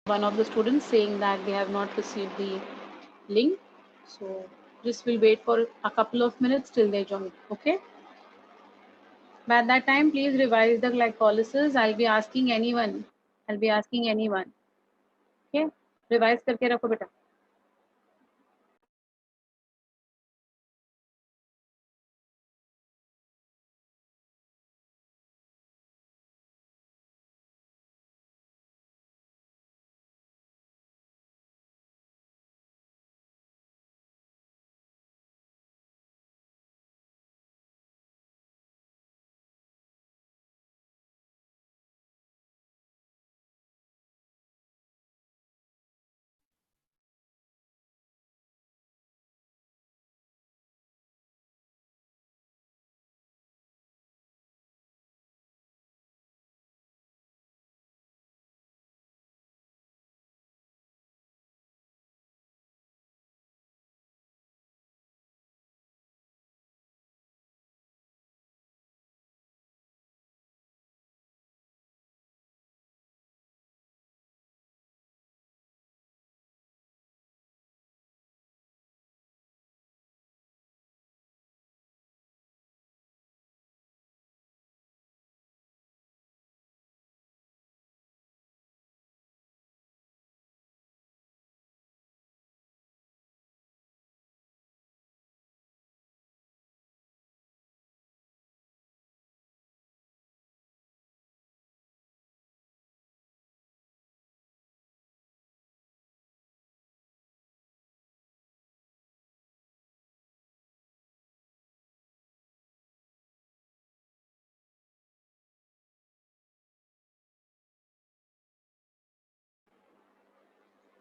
one of the students saying that they have not received the link. So just will wait for a couple of minutes till they join. Okay. By that time, please revise the glycolysis. I'll be asking anyone. I'll be asking anyone. Okay. Revise करके रखो बेटा.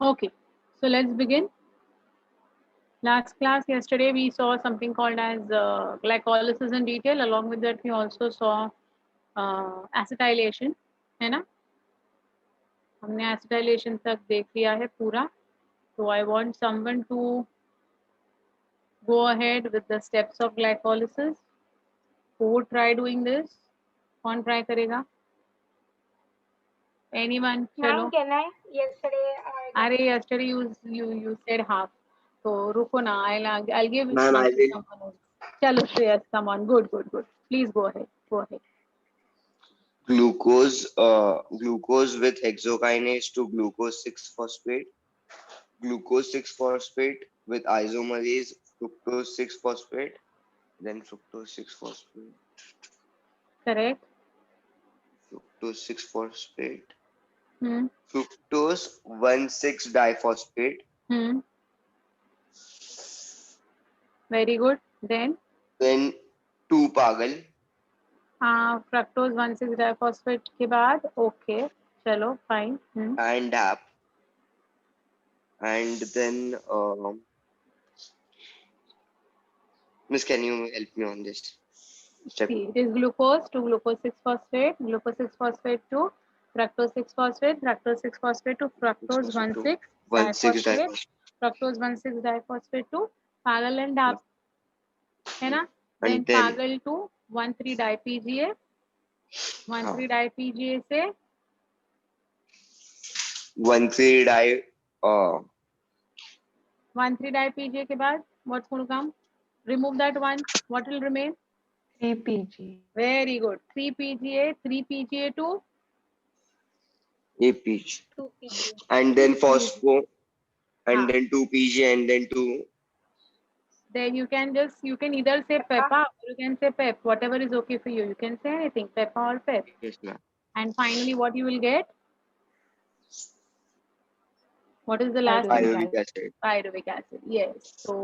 Okay. So let's begin. Last class yesterday we saw something called as glycolysis in detail. Along with that, we also saw acetylation. है ना? हमने acetylation तक देख लिया है पूरा. So I want someone to go ahead with the steps of glycolysis. Who would try doing this? कौन try करेगा? Anyone? Ma'am, चलो. can I? Yesterday I अरे yesterday you said half. So रुको ना. I'll give Ma'am, I chance to will. someone else. चलो Shreyas, come on. Good. Please go ahead. Go ahead. Glucose with hexokinase to glucose 6-phosphate, glucose 6-phosphate with isomerase, fructose 6-phosphate, then fructose 6-phosphate, Correct. fructose 6-phosphate, Hmm. fructose 1,6-diphosphate, Hmm. Very good. then 2-pagal, fructose 1,6 diphosphate के बाद okay चलो fine. and DAP, and then Miss, can you help me on this step? See, it is glucose to glucose 6 phosphate, glucose 6 phosphate to fructose 6 phosphate, fructose 6 phosphate to fructose 1,6 1,6 diphosphate, diphosphate, fructose 1,6 diphosphate to PGAL and DHAP है ना. Then and then PGAL to 1,3 diPGA, 1,3 diPGA से 1,3-di 1,3 diPGA के बाद what's going to come? Remove that one. What will remain? 3 PG. Very good. 3 PGA, 3 PGA to APG, 2 PG. and then 2 PG. phospho, and Ah. then 2 PG, and then 2. Then you can either say Peppa or you can say Pep, whatever is okay for you. You can say anything, Peppa or Pep. Yes, ma'am. And finally, what you will get? What is the last thing? Pyruvic acid. Pyruvic acid. Yes. So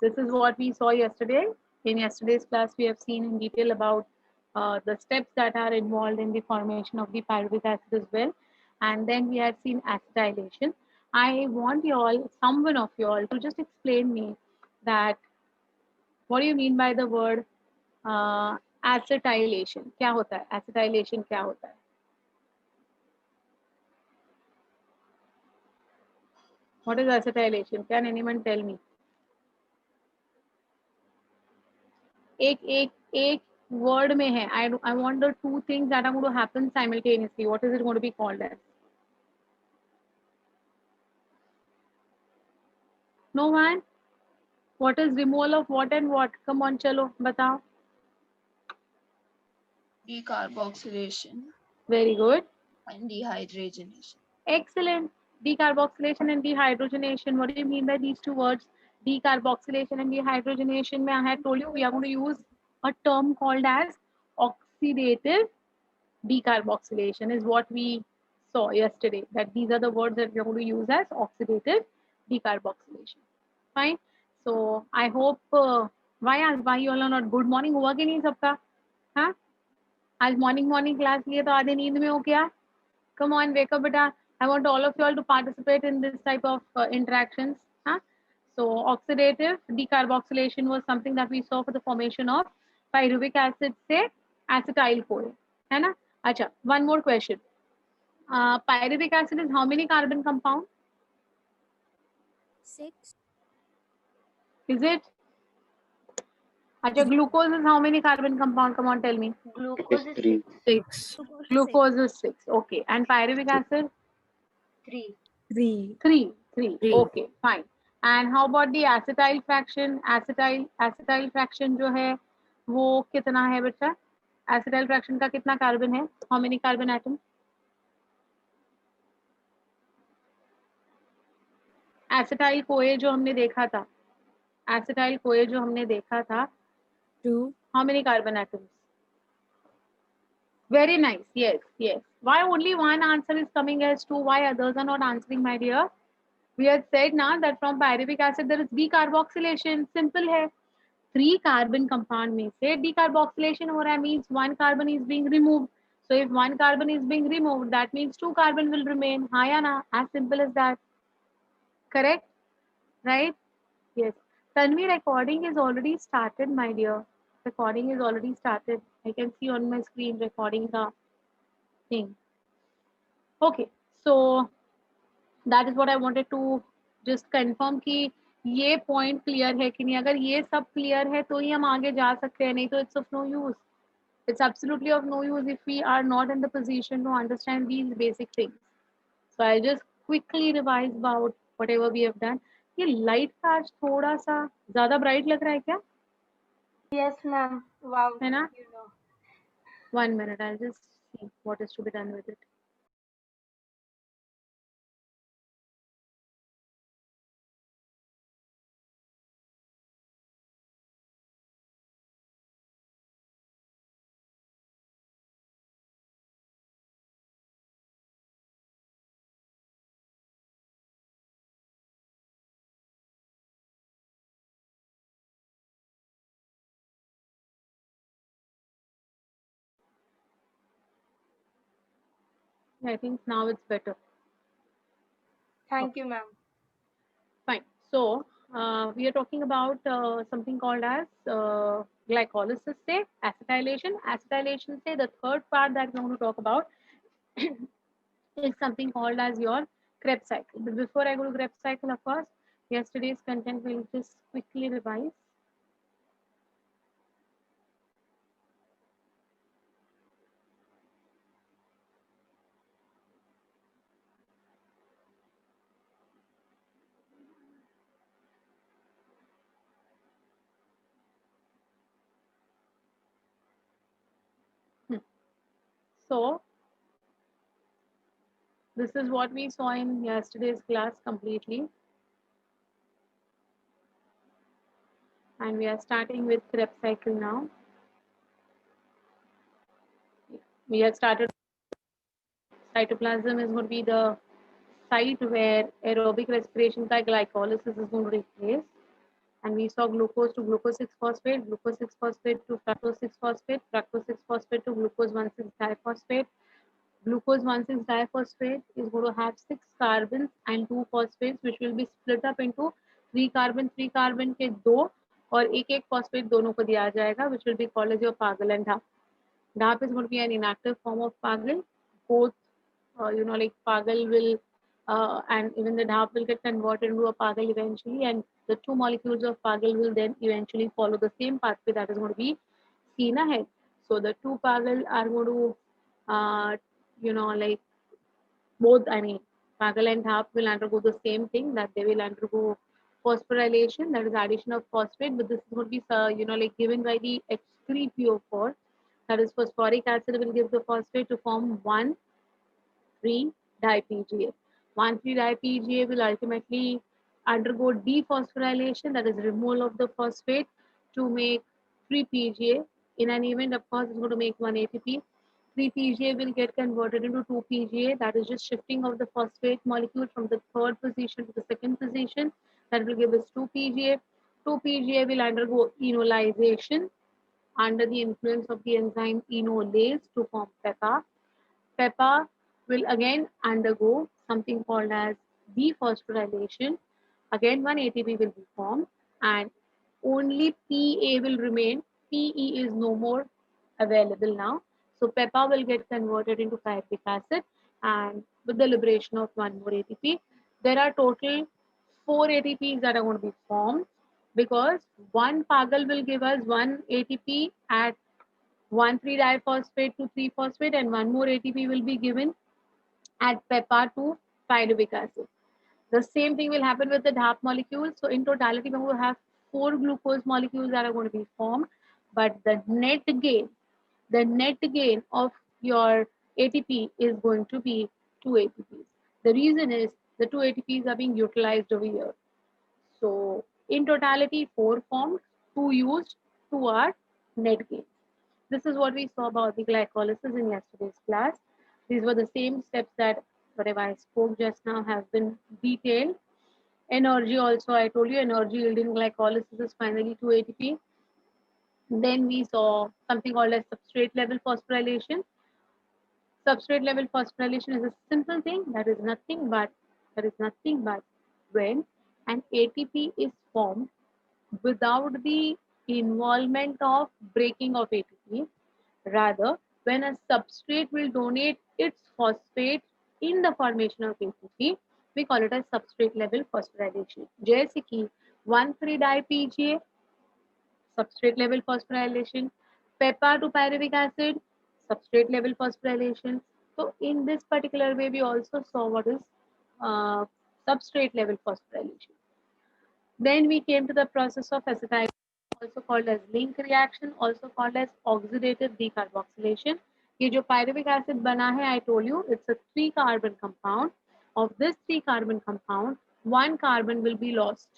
this is what we saw yesterday. In yesterday's class, we have seen in detail about the steps that are involved in the formation of the pyruvic acid as well. And then we had seen acetylation. I want you all, someone of you all, to just explain me that what do you mean by the word acetylation? क्या होता है? Acetylation क्या होता है? What is acetylation? Can anyone tell me? एक word में है. I want the two things that are going to happen simultaneously. What is it going to be called as? No one? What is removal of what and what? Come on, chalo, batao. Decarboxylation Very good. and dehydrogenation. Excellent. Decarboxylation and dehydrogenation. What do you mean by these two words? Decarboxylation and dehydrogenation. I had told you we are going to use a term called as oxidative decarboxylation is what we saw yesterday. That these are the words that we are going to use as oxidative decarboxylation. Fine. So I hope why you all are not good morning हुआ कि नहीं सबका? हाँ? आज morning class लिए तो आधे नींद में हो क्या? Come on, wake up, beta. I want all of you all to participate in this type of interactions. Huh? So oxidative decarboxylation was something that we saw for the formation of pyruvic acid से acetyl CoA. है ना? अच्छा, one more question. Pyruvic acid is how many carbon compound? 6. Is it? अच्छा, glucose is how many carbon compound? Come on, tell me. Glucose is 3. 6. Glucose is 6. Okay. And pyruvic acid? 3. 3. 3. Three. Okay, fine. And how about the acetyl fraction? Acetyl fraction जो है वो कितना है बच्चा? Acetyl fraction का कितना carbon है? How many carbon atom? Acetyl CoA जो हमने देखा था, acetyl CoA जो हमने देखा था, 2. how many carbon atoms? Very nice. Yes, yes. Why only one answer is coming as 2? Why others are not answering, my dear? We had said now that from pyruvic acid there is decarboxylation. Simple है. 3 carbon compound में से decarboxylation हो रहा है means 1 carbon is being removed. So if 1 carbon is being removed, that means 2 carbon will remain. हाँ या ना? As simple as that. Correct? Right? Yes. Tanvi, recording is already started, my dear. Recording is already started. I can see on my screen recording the thing. Okay. So that is what I wanted to just confirm कि ये point clear है कि नहीं. अगर ये सब clear है तो ही हम आगे जा सकते हैं, नहीं तो it's of no use. It's absolutely of no use if we are not in the position to understand these basic things. So I'll just quickly revise about whatever we have done. ये light का आज थोड़ा सा ज़्यादा bright लग रहा है क्या? Yes, ma'am. Wow. है ना? You know. 1 minute, I'll just see what is to be done with it. I think now it's better. Thank you, ma'am. Fine. So we are talking about something called as glycolysis say acetylation. Acetylation say the third part that we're going to talk about is something called as your Krebs cycle. But before I go to Krebs cycle, of course, yesterday's content will just quickly revise. So this is what we saw in yesterday's class completely. And we are starting with Krebs cycle now. We have started. Cytoplasm is going to be the site where aerobic respiration by glycolysis is going to take place. And we saw glucose to glucose 6-phosphate, glucose 6-phosphate to fructose 6-phosphate, fructose 6-phosphate to glucose 1,6-diphosphate. Glucose 1,6-diphosphate is going to have 6 carbons and 2 phosphates, which will be split up into 3 carbon के 2 और एक phosphate दोनों को दिया जाएगा, which will be called as your Pagal and DAP. DAP is going to be an inactive form of Pagal. Both, like Pagal will and even the DAP will get converted into a Pagal eventually, and the 2 molecules of Pagal will then eventually follow the same pathway that is going to be seen ahead. So the 2 Pagal are going to, like both, Pagal and DAP will undergo the same thing, that they will undergo phosphorylation, that is addition of phosphate, but this is going to be like given by the H3PO4, that is phosphoric acid will give the phosphate to form 1,3-dipga. 1,3-dipga will ultimately undergo dephosphorylation, that is removal of the phosphate, to make 3-PGA. In an event, of course, it's going to make 1 ATP. 3-PGA will get converted into 2-PGA, that is just shifting of the phosphate molecule from the third position to the second position. That will give us 2-PGA. 2-PGA will undergo enolization under the influence of the enzyme enolase to form PEPA. PEPA will again undergo something called as dephosphorylation. Again, 1 ATP will be formed and only PA will remain. PE is no more available now. So PEPA will get converted into pyruvic acid, and with the liberation of 1 more ATP, there are total 4 ATPs that are going to be formed, because one Pagal will give us 1 ATP at 1,3-diphosphate to 3-phosphate, and 1 more ATP will be given at PEPA to pyruvic acid. The same thing will happen with the DAP molecule. So in totality, we will have 4 glucose molecules that are going to be formed, but the net gain of your ATP is going to be 2 ATPs. The reason is the 2 ATPs are being utilized over here. So in totality, 4 formed, 2 used, 2 are net gain. This is what we saw about the glycolysis in yesterday's class. These were the same steps that whatever I spoke just now have been detailed. Energy also, I told you, energy yielding glycolysis is finally 2 ATP. Then we saw something called as substrate level phosphorylation. Substrate level phosphorylation is a simple thing, that is nothing but when an ATP is formed without the involvement of breaking of ATP. Rather, when a substrate will donate its phosphate in the formation of ATP, we call it as substrate level phosphorylation. जैसे कि 1,3-dipga, substrate level phosphorylation, PEPA to pyruvic acid, substrate level phosphorylation. So in this particular way, we also saw what is substrate level phosphorylation. Then we came to the process of acetylation, also called as link reaction, also called as oxidative decarboxylation. ये जो pyruvic acid बना है, I told you, it's a 3-carbon compound. Of this 3-carbon compound, 1 carbon will be lost.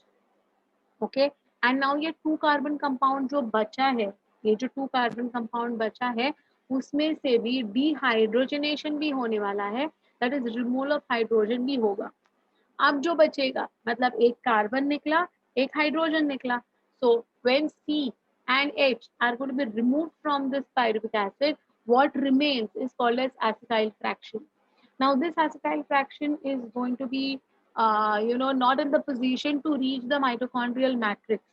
Okay, and now ये 2-carbon compound जो बचा है, ये जो 2-carbon compound बचा है, उसमें से भी dehydrogenation भी होने वाला है, that is removal of hydrogen भी होगा. अब जो बचेगा, मतलब एक कार्बन निकला, एक हाइड्रोजन निकला. So when C and H are going to be removed from this pyruvic acid, what remains is called as acetyl fraction. Now this acetyl fraction is going to be not in the position to reach the mitochondrial matrix.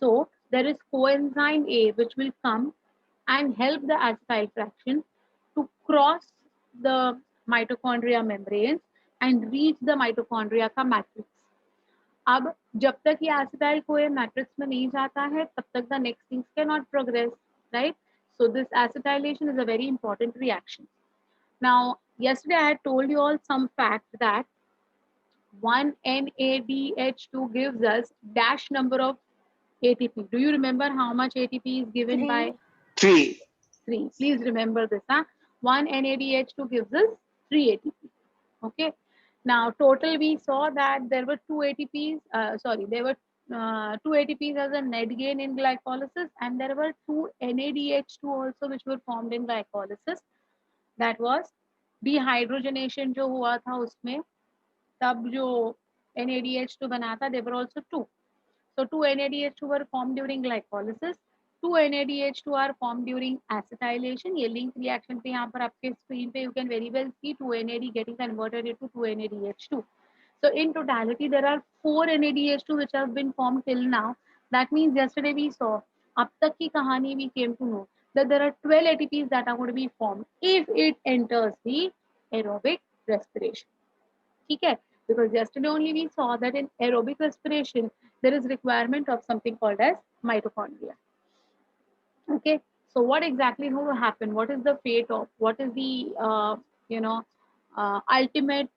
So there is coenzyme A which will come and help the acetyl fraction to cross the mitochondria membranes and reach the mitochondria का matrix. अब जब तक ये acetyl CoA matrix में नहीं जाता है, तब तक the next things cannot progress, right? So this acetylation is a very important reaction. Now, yesterday I had told you all some fact that 1NADH2 gives us dash number of ATP. Do you remember how much ATP is given 3. by 3. 3? Please remember this. 1NADH2 gives us 3 ATP. Okay. Now, total we saw that there were 2 ATPs. There were 2 ATPs as a net gain in glycolysis, and there were 2 NADH2 also which were formed in glycolysis. That was dehydrogenation जो हुआ था उसमें, तब जो NADH2 बना था, they were also 2. So 2 NADH2 were formed during glycolysis. 2 NADH2 are formed during acetylation. ये link reaction पे यहाँ पर आपके screen पे you can very well see 2 NAD getting converted into 2 NADH2. So in totality, there are 4 NADH2 which have been formed till now. That means yesterday we saw, अब तक की कहानी we came to know that there are 12 ATPs that are going to be formed if it enters the aerobic respiration. ठीक है? Because yesterday only we saw that in aerobic respiration, there is requirement of something called as mitochondria. Okay, so what exactly will happen? What is the fate of, what is the ultimate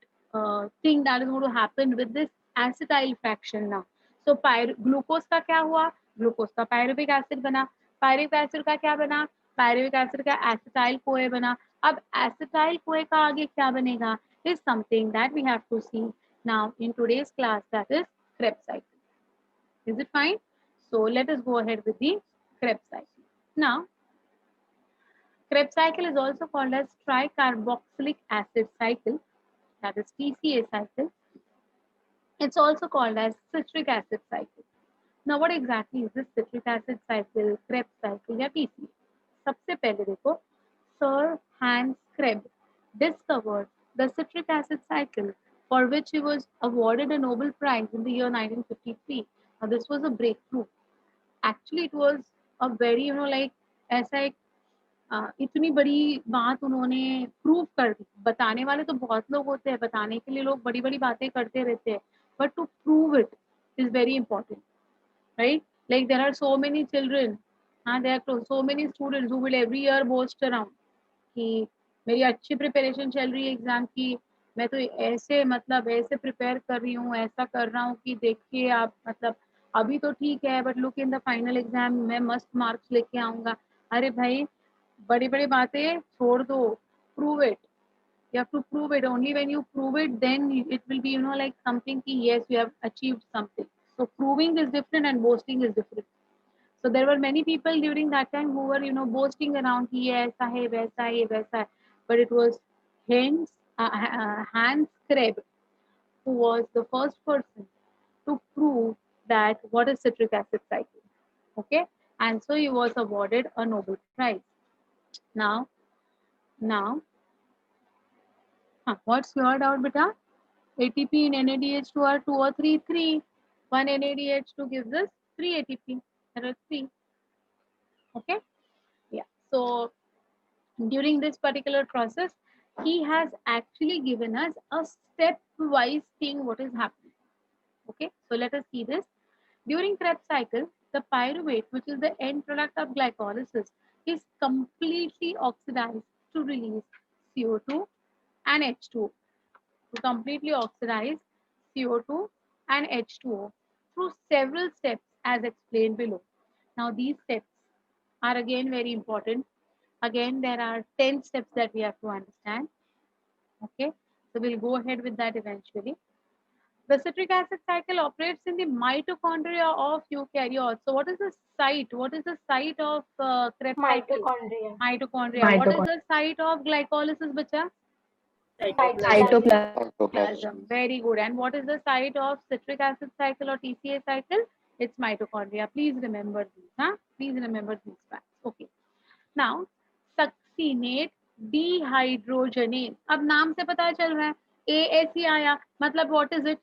thing that is going to happen with this acetyl fraction now? So glucose का क्या हुआ, glucose का pyruvic acid बना, pyruvic acid का क्या बना, pyruvic acid का acetyl CoA बना। अब एसिटाइल कोए का आगे क्या बनेगा is something that we have to see now in today's class, that is Krebs cycle. Is it fine? So let us go ahead with the Krebs cycle. Now, Krebs cycle is also called as tricarboxylic acid cycle, that is TCA cycle. It's also called as citric acid cycle. Now, what exactly is this citric acid cycle, Krebs cycle या TCA? सबसे पहले देखो, Sir Hans Krebs discovered the citric acid cycle, for which he was awarded a Nobel Prize in the year 1953. Now, this was a breakthrough. Actually, it was a very, like, ऐसा एक इतनी बड़ी बात उन्होंने prove कर दी। बताने वाले तो बहुत लोग होते हैं, बताने के लिए लोग बड़ी बड़ी बातें करते रहते हैं, but to prove it is very important, right? Like there are so many children, there are so many students who will every year boast around कि मेरी अच्छी प्रिपरेशन चल रही है एग्जाम की, मैं तो ऐसे मतलब ऐसे प्रिपेयर कर रही हूँ, ऐसा कर रहा हूँ कि देखिए आप, मतलब अभी तो ठीक है but look in the final exam मैं मस्त मार्क्स लेके आऊंगा। अरे भाई, बड़ी बड़ी बातें छोड़ दो, prove it. You have to prove it. Only when you prove it, then it will be, like something ki, yes, you have achieved something. So proving is different and boasting is different. So there were many people during that time who were, boasting around कि ये ऐसा है, वैसा है, ये वैसा है. But it was Hans Krebs who was the first person to prove that what is citric acid cycle. Okay, and so he was awarded a Nobel Prize. Now, what's your doubt, beta? ATP in NADH2 are 2 or 3? 3. 1 NADH2 gives us 3 ATP. There are 3. Okay? Yeah. So during this particular process, he has actually given us a stepwise thing what is happening. Okay? So let us see this. During Krebs cycle, the pyruvate, which is the end product of glycolysis, is completely oxidized to release CO2 and H2O. To completely oxidize CO2 and H2O through several steps as explained below. Now these steps are again very important. Again, there are 10 steps that we have to understand. Okay, so we'll go ahead with that eventually. The citric acid cycle operates in the mitochondria of eukaryotes. So what is the site? What is the site of Krebs cycle? Mitochondria. Mitochondria. What is the site of glycolysis, bacha? Cytoplasm. Cytoplasm. Very good. And what is the site of citric acid cycle or TCA cycle? It's mitochondria. Please remember these. Please remember these facts. Okay. Now, succinate dehydrogenase. अब नाम से पता चल रहा है AAC आया, मतलब what is it?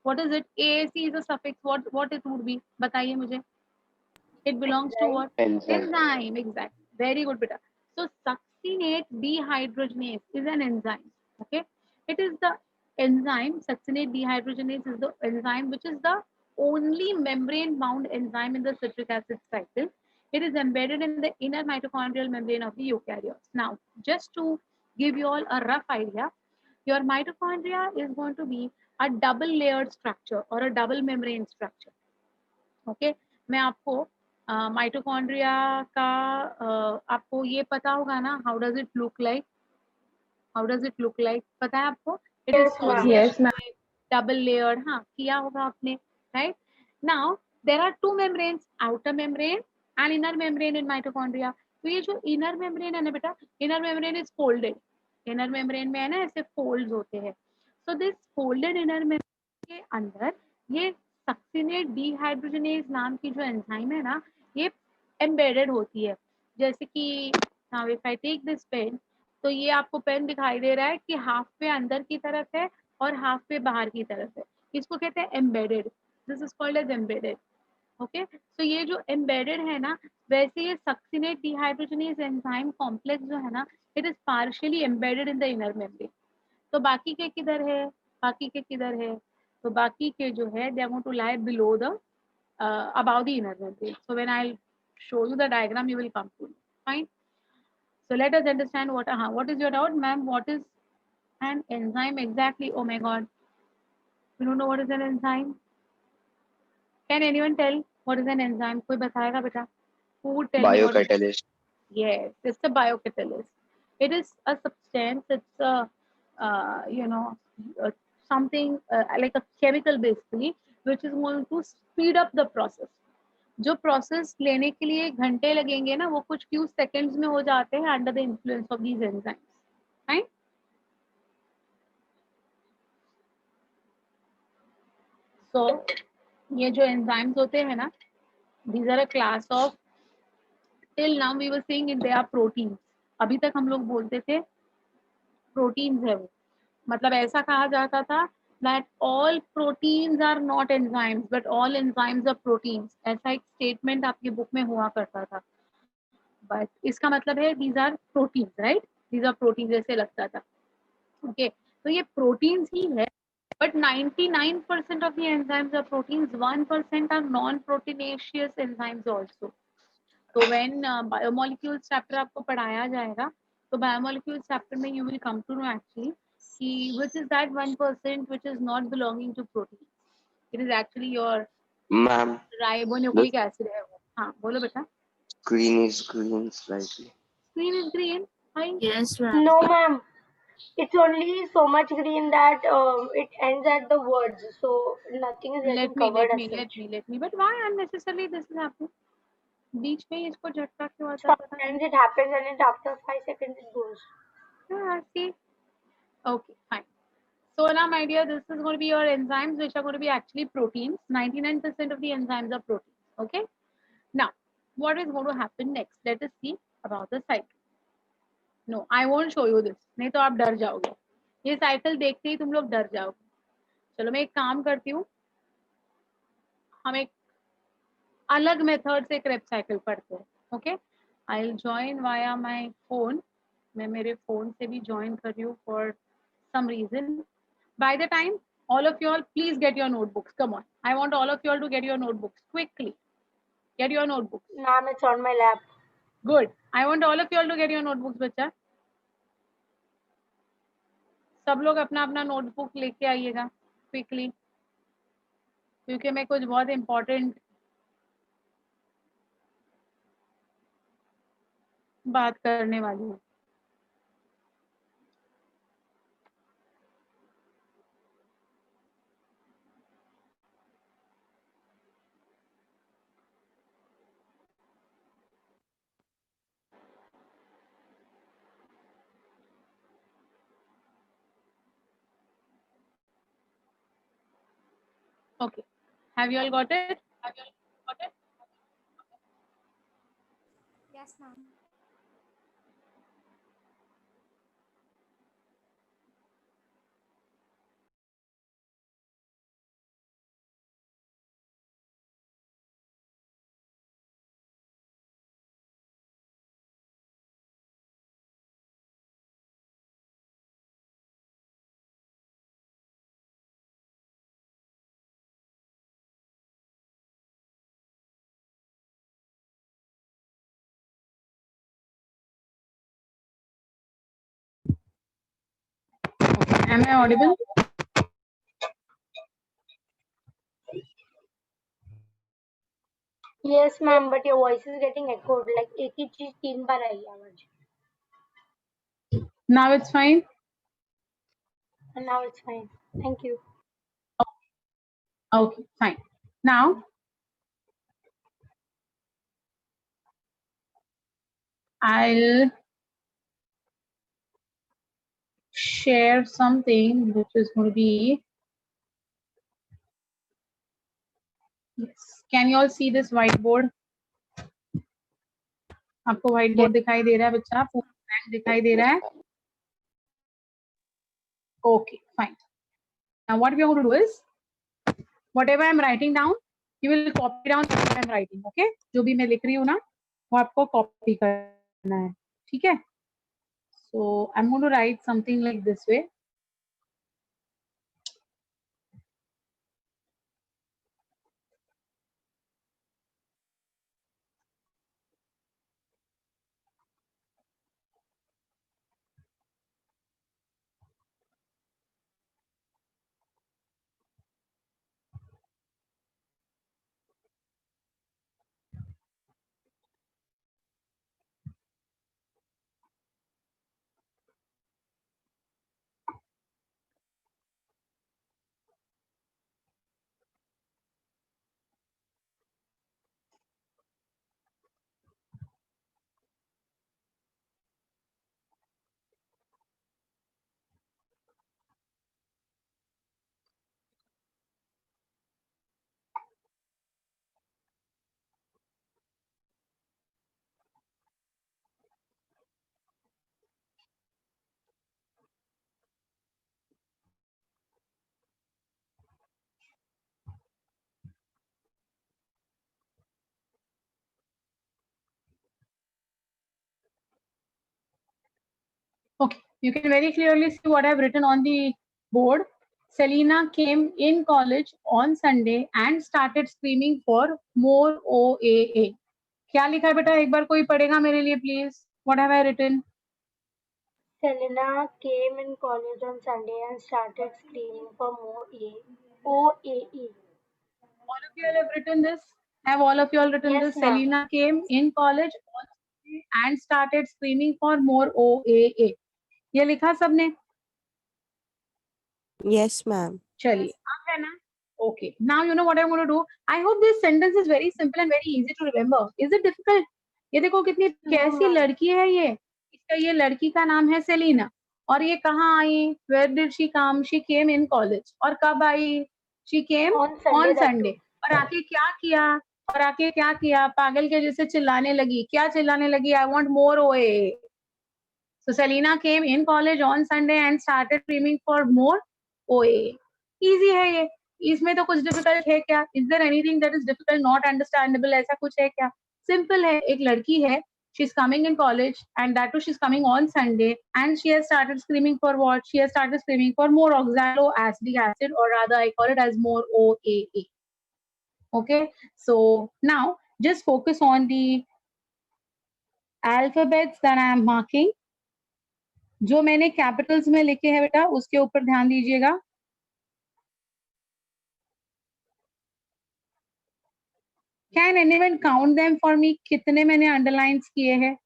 What is it? AAC is a suffix. What it would be? बताइए मुझे. It belongs to what? Enzyme. Exactly. Very good, beta. So succinate dehydrogenase is an enzyme. Okay. It is the enzyme. Succinate dehydrogenase is the enzyme which is the only membrane-bound enzyme in the citric acid cycle. It is embedded in the inner mitochondrial membrane of the eukaryotes. Now, just to give you all a rough idea, your mitochondria is going to be a double-layered structure or a double membrane structure. Okay. मैं आपको mitochondria का आपको ये पता होगा ना, how does it look like? पता है आपको? It is Yes, ma'am. Double layer, किया होगा आपने, right? Now there are 2 membranes, outer membrane and inner membrane in mitochondria. तो ये जो इनर मेम्ब्रेन है ना बेटा, inner membrane is folded. Inner membrane में है ना ऐसे फोल्ड्स होते हैं. So this folded inner membrane के अंदर ये सक्सिनेट डीहाइड्रोजनेज नाम की जो एंजाइम है ना, ये एम्बेडेड होती है. जैसे कि now if I take this pen, तो ये आपको पेन दिखाई दे रहा है कि हाफ पे अंदर की तरफ है और हाफ पे बाहर की तरफ है. इसको कहते हैं embedded. This is called as embedded. Okay, तो ये जो एम्बेडेड है ना, वैसे ये सक्सिनेट डीहाइड्रोजनेज एंजाइम कॉम्प्लेक्स जो है ना, it is partially embedded in the inner membrane. तो बाकी के किधर है? तो बाकी के जो है they are going to lie below the above the inner membrane. So when I'll show you the diagram, you will come to know. Fine. So let us understand what is your doubt, ma'am? What is an enzyme exactly? Oh my God, you don't know what is an enzyme? Can anyone tell what is an enzyme? कोई बताएगा बेटा? Who would tell me what is? Biocatalyst. Yes, it's a biocatalyst. It is a substance. It's a uh, something like a chemical basically, which is going to speed up the process. जो process लेने के लिए घंटे लगेंगे ना, वो कुछ few seconds में हो जाते हैं under the influence of these enzymes, right? So ये जो एंजाइम्स होते हैं ना, these are a class of, till now we were saying it, they are proteins. अभी तक हम लोग बोलते थे प्रोटीन्स है वो, मतलब ऐसा कहा जाता था that all proteins are not enzymes but all enzymes are proteins, ऐसा एक स्टेटमेंट आपकी बुक में हुआ करता था. बट इसका मतलब है these are proteins, right? These are proteins जैसे लगता था. ओके, तो ये प्रोटीन्स ही है, but 99% of the enzymes are proteins, 1% are non-proteinaceous enzymes also. तो when बायोमोलिक्यूल्स चैप्टर आपको पढ़ाया जाएगा, तो बायोमोलिक्यूल्स चैप्टर में you will come to know actually कि which is that 1% which is not belonging to protein. It is actually your Ma'am, ribonucleic acid है वो. हाँ बोलो बेटा. screen is green slightly. Screen is green. Hi. Yes, ma'am. No, ma'am. It's only so much green that it ends at the words, so nothing is getting covered as such. Let me. But why unnecessarily this is happening? बीच में ही इसको झटका क्यों आता है पता नहीं. Sometimes it happens and it after 5 seconds it goes. Yeah, see. Okay, fine. So now, my dear, this is going to be your enzymes, which are going to be actually proteins. 99% of the enzymes are proteins. Okay. Now, what is going to happen next? Let us see about the cycle. No, I won't show you this. नहीं तो आप डर जाओगे. ये cycle देखते ही तुम लोग डर जाओगे. चलो मैं एक काम करती हूँ. हम एक अलग मेथड से क्रेब साइकिल पढ़ते हैं. Okay, I will join via my phone. मैं मेरे फोन से भी ज्वाइन कर रही हूँ for some reason. By the time all of you all please get your notebooks. Come on, I want all of you all to get your notebooks quickly. Get your notebooks. Ma'am, it's on my lap. Good. I want all of you all to get your notebooks बच्चा. सब लोग अपना अपना notebook लेके आइएगा quickly, क्योंकि मैं कुछ बहुत इम्पोर्टेंट बात करने वाली हूँ. Okay, have you all got it? Yes, ma'am. Am I audible? Yes, ma'am, but your voice is getting echoed. Like एक ही चीज 3 बार आई आवाज. Now it's fine. And now it's fine. Thank you. Okay, fine. Now I'll share something which is going to be, yes. Can you all see this whiteboard? आपको whiteboard दिखाई दे रहा है बच्चा? पूरा blank दिखाई दे रहा है? Okay, fine. Now what we are going to do is, whatever I'm writing down, you will copy down what I'm writing. Okay? जो भी मैं लिख रही हूँ ना, वो आपको copy करना है. ठीक है? So I'm going to write something like this way. You can very clearly see what I've written on the board. Selena came in college on Sunday and started screaming for more OAA. क्या लिखा है बेटा, एक बार कोई पढ़ेगा मेरे लिए please? What have I written? Selena came in college on Sunday and started screaming for more OAE. All of you all have written this? Have all of you all written Yes, this? ma'am. Selena came in college on Sunday and started screaming for more OAA. ये लिखा सबने? Yes, ma'am. चलिए, अब है ना? Okay. Now you know what I'm going to do. I hope this sentence is very simple and very easy to remember. Is it difficult? ये देखो कितनी कैसी ma'am. लड़की है ये. इसका ये लड़की का नाम है सेलिना. और ये कहाँ आई? Where did she come? She came in college. और कब आई? She came On Sunday. on that Sunday. too. और आके क्या किया? और आके क्या किया? पागल के जैसे चिल्लाने लगी. क्या चिल्लाने लगी? I want more OA. So Selena came in college on Sunday and started screaming for more OA. Easy है ये. इसमें तो कुछ difficult है क्या? Is there anything that is difficult, not understandable? ऐसा कुछ है क्या? Simple है. एक लड़की है. She's coming in college and that too she's coming on Sunday and she has started screaming for what? She has started screaming for more oxaloacetic acid, or rather I call it as more OAA. Okay. So now just focus on the alphabets that I am marking. जो मैंने Capitals में लिखे हैं बेटा उसके ऊपर ध्यान दीजिएगा. Can anyone count them for me? कितने मैंने अंडरलाइंस किए हैं?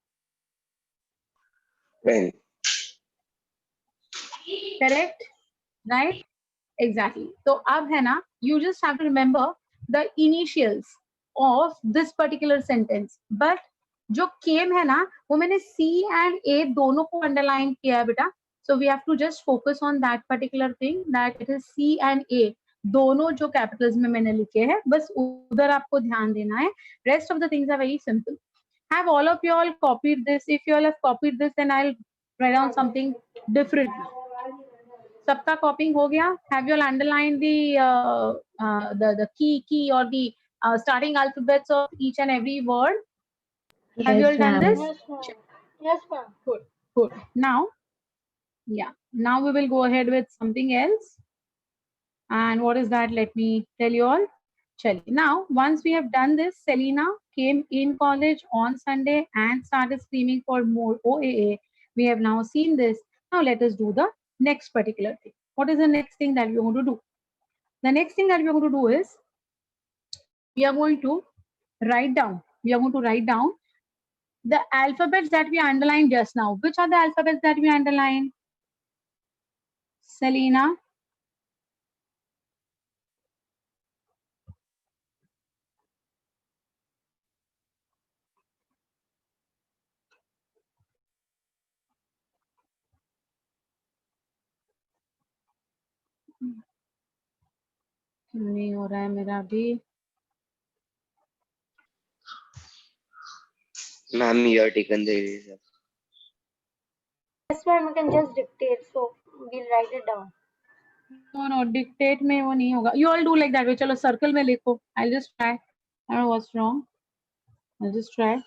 10. Correct? Right? Exactly. तो अब है ना, you just have to remember the initials of this particular sentence. But जो came है ना, वो मैंने C and A दोनों को अंडरलाइन किया है बेटा. So we have to just focus on that particular thing, that it is C and A. दोनों जो कैपिटल्स में मैंने लिखे हैं, बस उधर आपको ध्यान देना है. Rest of the things are very simple. Have all of you all copied this? If you all have copied this, then I'll write down something different. सबका copying हो गया? Have you all underlined the key or the starting alphabets of each and every word? Have you all done this? Yes, ma'am. Yes, ma'am. Good, good. Now, yeah, now we will go ahead with something else. And what is that? Let me tell you all. Chali. Now, once we have done this, Selena came in college on Sunday and started screaming for more OAA. We have now seen this. Now, let us do the next particular thing. What is the next thing that we are going to do? The next thing that we are going to do is we are going to write down. We are going to write down the alphabets that we underlined just now. Which are the alphabets that we underlined? Selena, नहीं हो रहा है मेरा भी. Ma'am, you are taken the eraser. Yes, ma'am. You can just dictate, so we'll write it down. No, dictate में वो नहीं होगा. You all do like that way. चलो circle में लिखो. I'll just try. I don't know what's wrong. I'll just try.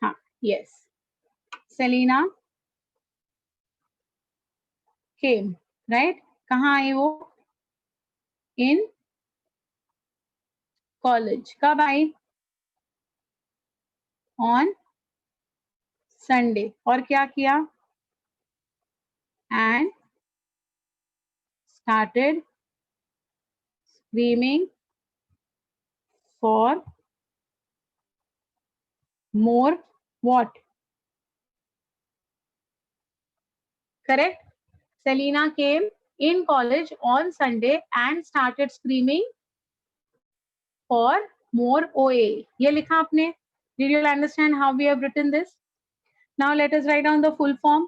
हाँ, yes. Selena came, right? कहाँ आई वो? In college. कब आई? On Sunday. और क्या किया? And started screaming for more what? Correct? Selena came in college on Sunday and started screaming for more OA. ये लिखा आपने? Did you understand how we have written this? Now let us write down the full form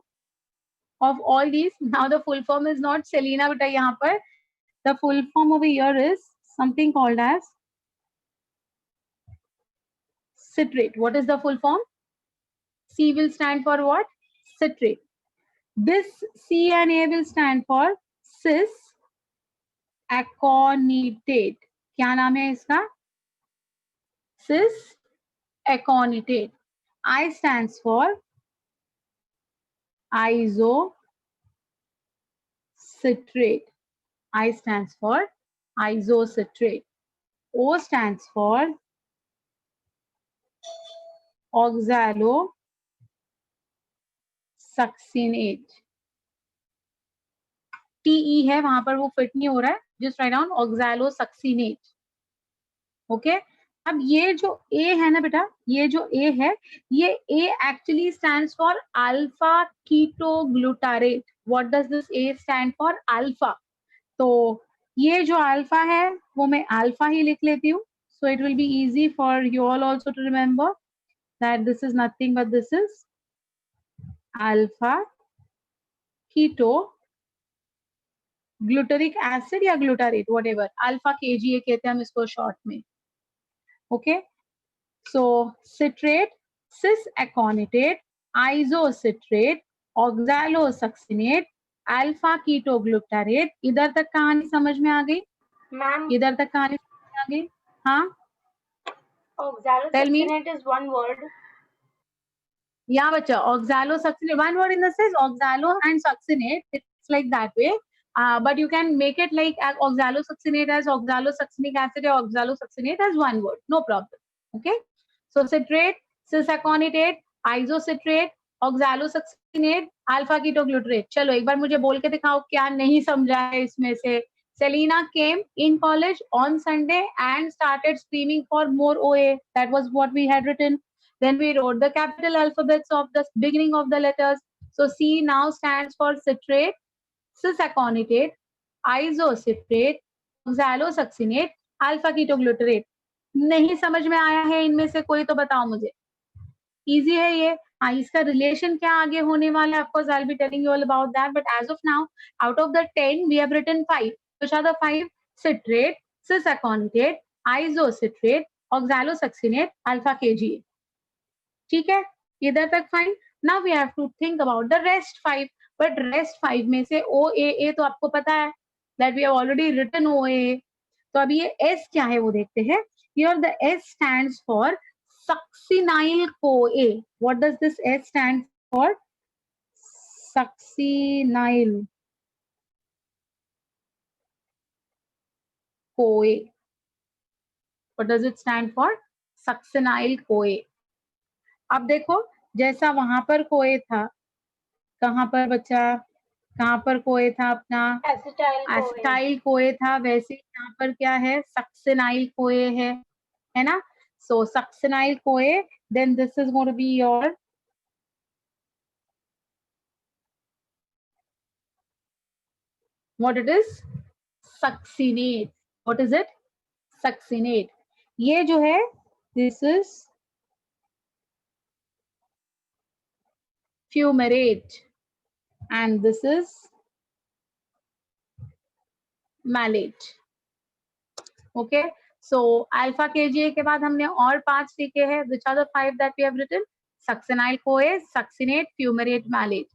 of all these. Now the full form is not Selena, but यहाँ पर the full form over here is something called as citrate. What is the full form? C will stand for what? Citrate. This C and A will stand for cis aconitate. क्या नाम है इसका? Cis aconitate. I stands for isocitrate. I stands for isocitrate. O stands for oxalosuccinate. TE है वहां पर, वो fit नहीं हो रहा है, just write down oxalosuccinate. Okay अब ये जो A है ना बेटा, ये जो A है, ये A actually stands for alpha ketoglutarate. What does this A stand for? Alpha. तो ये जो अल्फा है वो मैं अल्फा ही लिख लेती हूँ. So it will be easy for you all also to remember that this is nothing but this is alpha keto glutaric acid या ग्लूटारेट, व्हाटएवर. अल्फा KGA कहते हैं हम इसको शॉर्ट में. Okay so citrate, cis aconitate, isocitrate, oxalosuccinate, alpha ketoglutarate. इधर तक कहानी समझ में आ गई? मैम, इधर तक कहानी समझ में आ गई? हाँ, oxalosuccinate is one word. yeah bacha, oxalosuccinate, one word in the sense oxalo and succinate, it's like that way. But you can make it like oxalosuccinate as oxalosuccinic acid or oxalosuccinate as one word, no problem. Okay, so citrate, cis-aconitate, isocitrate, oxalosuccinate, alpha ketoglutarate. चलो एक बार मुझे बोल के दिखाओ क्या नहीं समझा है इसमें से. Selena came in college on Sunday and started screaming for more OA. That was what we had written. Then we wrote the capital alphabets of the beginning of the letters. So C now stands for citrate, cis-aconitate, isocitrate, oxalosuccinate, alpha ketoglutarate. नहीं समझ में आया है इनमें से कोई तो बताओ मुझे. इजी है ये. हाँ, इसका रिलेशन क्या आगे होने वाला है, of course I'll be telling you all about that, but as of now out of the 10 we have written 5. Which are the 5? Citrate, cis-aconitate, isocitrate, oxalosuccinate, alpha KGA. ठीक है, इधर तक fine. Now we have to think about the rest 5. But rest 5 में से OAA तो आपको पता है that we have already written OAA. तो अभी ये S क्या है वो देखते हैं. Here the S stands for succinyl CoA. What does this S stand for? Succinyl CoA. What does it stand for? Succinyl CoA. अब देखो जैसा वहां पर कोए था, कहाँ पर बच्चा, कहाँ पर कोए था अपना? एसिटाइल कोए था, वैसे यहाँ पर क्या है? सक्सिनाइल कोए है ना. So succinyl CoA, then this is going to be your what it is? Succinate. What is it? Succinate. ये जो है this is fumarate and this is malate. Okay, so alpha KGA के बाद हमने और 5 लिखे हैं. Which are the 5 that we have written? Succinyl CoA, succinate, fumarate, malate.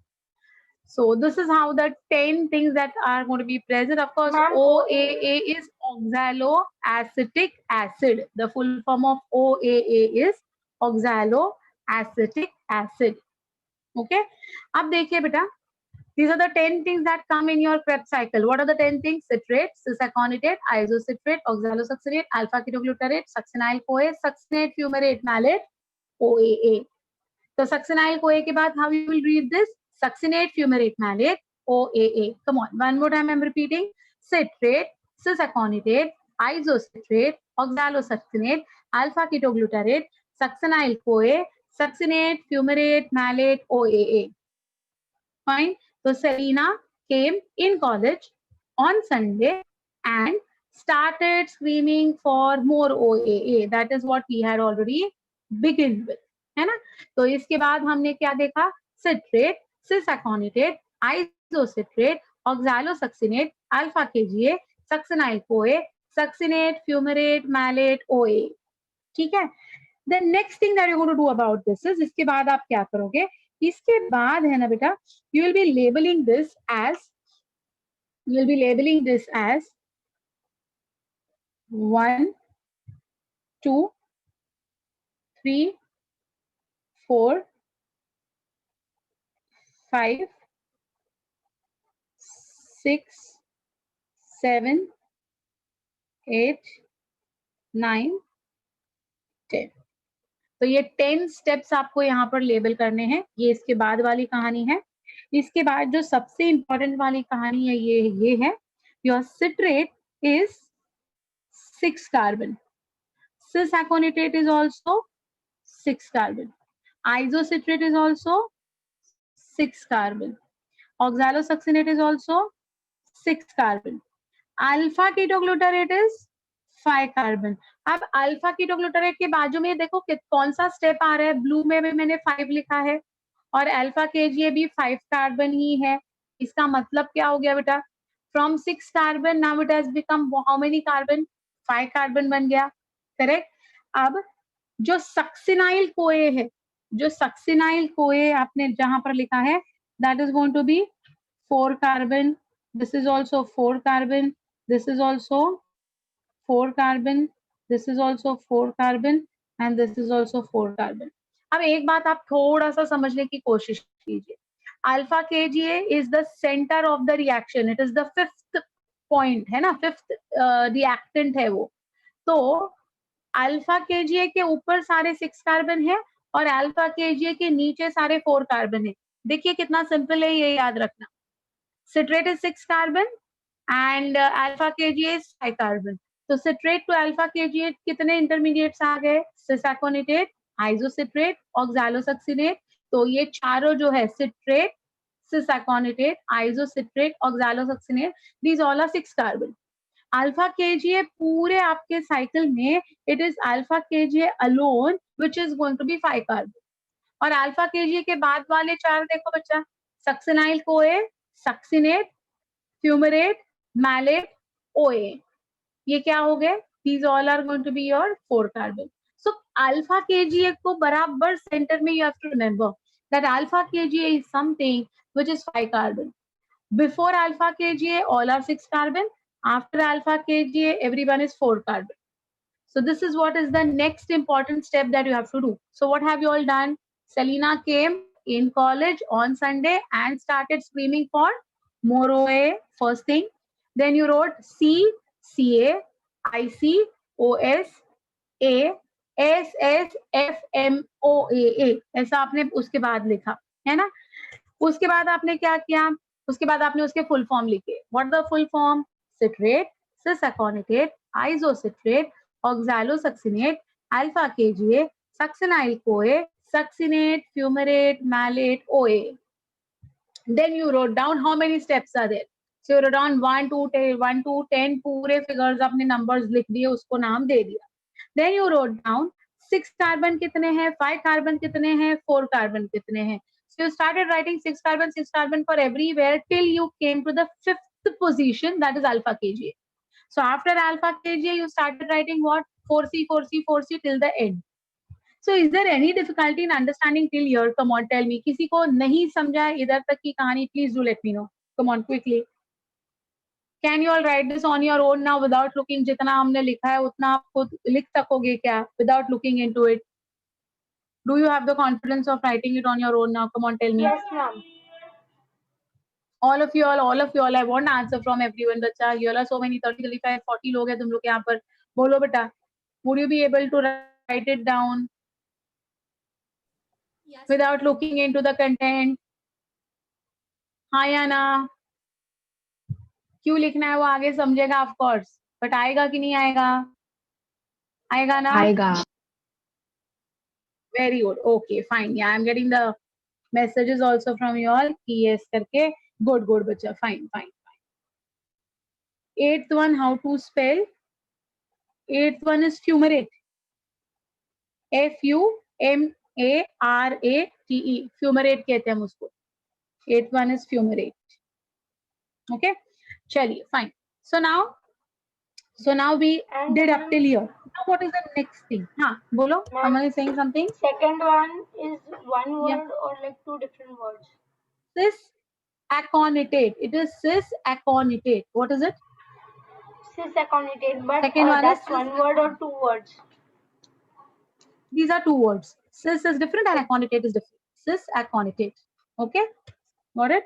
So this is how the 10 things that are going to be present. Of course, OAA is oxaloacetic acid. The full form of OAA is oxaloacetic acid. Okay, अब देखिए बेटा, these are the 10 things that come in your Krebs cycle. What are the 10 things? Citrate, cis-aconitate, isocitrate, oxalosuccinate, alpha ketoglutarate, succinyl CoA, succinate, fumarate, malate, OAA. So succinyl CoA के बाद how you will read this? Succinate, fumarate, malate, OAA. Come on, one more time I'm repeating. Citrate, cis-aconitate, isocitrate, oxalosuccinate, alpha ketoglutarate, succinyl CoA, succinate, fumarate, malate, OAA. Fine. So Selena came in college on Sunday and started screaming for more OAA. That is what we had already begun with, है ना. तो इसके बाद हमने क्या देखा? Citrate, cis-aconitate, isocitrate, oxalosuccinate, alpha KGA, succinyl CoA, succinate, fumarate, malate, OA. ठीक है. The next thing that you're going to do about this is, इसके बाद आप क्या करोगे? इसके बाद है ना बेटा, you will be labeling this as 1, 2, 3, 4, 5, 6, 7, 8, 9, 10। तो ये 10 स्टेप्स आपको यहाँ पर लेबल करने हैं। ये इसके बाद वाली कहानी है। इसके बाद जो सबसे इंपॉर्टेंट वाली कहानी है ये है, your citrate is 6 carbon. Cis aconitate is also 6 carbon. Isocitrate is also 6 carbon. Oxalosuccinate is also 6 carbon. Alpha ketoglutarate is 5 carbon. अब अल्फा कीटोग्लूटारेट के बाजू में देखो कि कौन सा स्टेप आ रहा है, ब्लू में भी मैंने 5 लिखा है और अल्फा केजीए भी 5 कार्बन ही है। इसका मतलब क्या हो गया बेटा, from 6 carbon now it has become how many carbon, 5 carbon बन गया, करेक्ट। अब जो सक्सिनाइल कोए है, जो सक्सिनाइल कोए आपने जहां पर लिखा है, that is going to be 4 carbon, this is also 4 carbon, this is also 4 carbon, this is also 4 carbon and this is also 4 carbon. अब एक बात आप थोड़ा सा समझने की कोशिश कीजिए, alpha KGA is the centre of the reaction, it is the 5th point है ना, 5th रिएक्टेंट है वो। तो अल्फा केजीए के ऊपर सारे 6 कार्बन है और अल्फा केजीए के नीचे सारे 4 कार्बन है। देखिए कितना सिंपल है, ये याद रखना। Citrate is 6 carbon and alpha KGA is 5 carbon. तो citrate to alpha KGA कितने intermediates आ गए, cis aconitate, isocitrate, oxalosuccinate। तो ये चारों जो है citrate, cis aconitate, isocitrate, oxalosuccinate, these all are 6 carbon. alpha KGA पूरे आपके साइकिल में it is alpha KGA alone which is going to be 5 carbon. और alpha KGA के बाद वाले चार देखो बच्चा, succinyl CoA, succinate, fumarate, malate, OA, ये क्या हो गए, these all are going to be your 4 carbon. So alpha KGA को बराबर सेंटर में you have to remember that alpha KGA is something which is 5 carbon. Before alpha KGA all are 6 carbon, after alpha KGA everyone is 4 carbon. So this is what is the next important step that you have to do. So what have you all done? Selena came in college on Sunday and started screaming for more OA first thing. Then you wrote C, CA, IC, OS, A, SS, FMOAA, ऐसा आपने उसके बाद लिखा है ना। उसके बाद आपने क्या किया, उसके बाद आपने उसके फुल फॉर्म लिखे। What the full form, citrate, cis aconitate, isocitrate, oxalosuccinate, alpha KGA, succinyl CoA, succinate, fumarate, malate, OA. Then you wrote down how many steps are there. So you wrote down 1 to 10 पूरे figures अपने numbers लिख दिए, उसको नाम दे दिया. Then you wrote down 6 carbon कितने हैं, 5 carbon कितने हैं, 4 carbon कितने हैं. So you started writing 6 carbon for everywhere till you came to the 5th position, that is alpha KGA. So after alpha KGA, you started writing what? 4C, 4C, 4C till the end. So is there any difficulty in understanding till here? Come on, tell me. किसी को नहीं समझा इधर तक की कहानी? Please do let me know. Come on, quickly. Can you all write this on your own now without looking? जितना हमने लिखा है उतना आप खुद लिख सकोगे क्या? Without looking into it. Do you have the confidence of writing it on your own now? Come on, tell me. Yes, ma'am. All of you all, I want an answer from everyone. बच्चा, you all are so many, 30, 35, 40 लोग हैं तुम लोग यहाँ पर. बोलो बेटा. Would you be able to write it down? Yes. Without looking into the content? हाँ या ना? क्यों लिखना है वो आगे समझेगा of course. But आएगा कि नहीं आएगा? आएगा ना? आएगा. Very good. Okay, fine. Yeah, I'm getting the messages also from you all. Yes करके. Good, बच्चा. Fine. 8th one, how to spell? 8th one is fumarate. FUMARATE. Fumarate कहते हैं हम उसको. 8th one is fumarate. Okay. चलिए, fine. So now we did up till here. Now what is the next thing? हाँ, बोलो. Amal is saying something. Second one is one word or like two different words. Cis aconitate. It is cis aconitate. What is it? Cis aconitate, but Second one that's is one word or two words. These are two words. Cis is different and aconitate is different. Cis aconitate. Okay. Got it?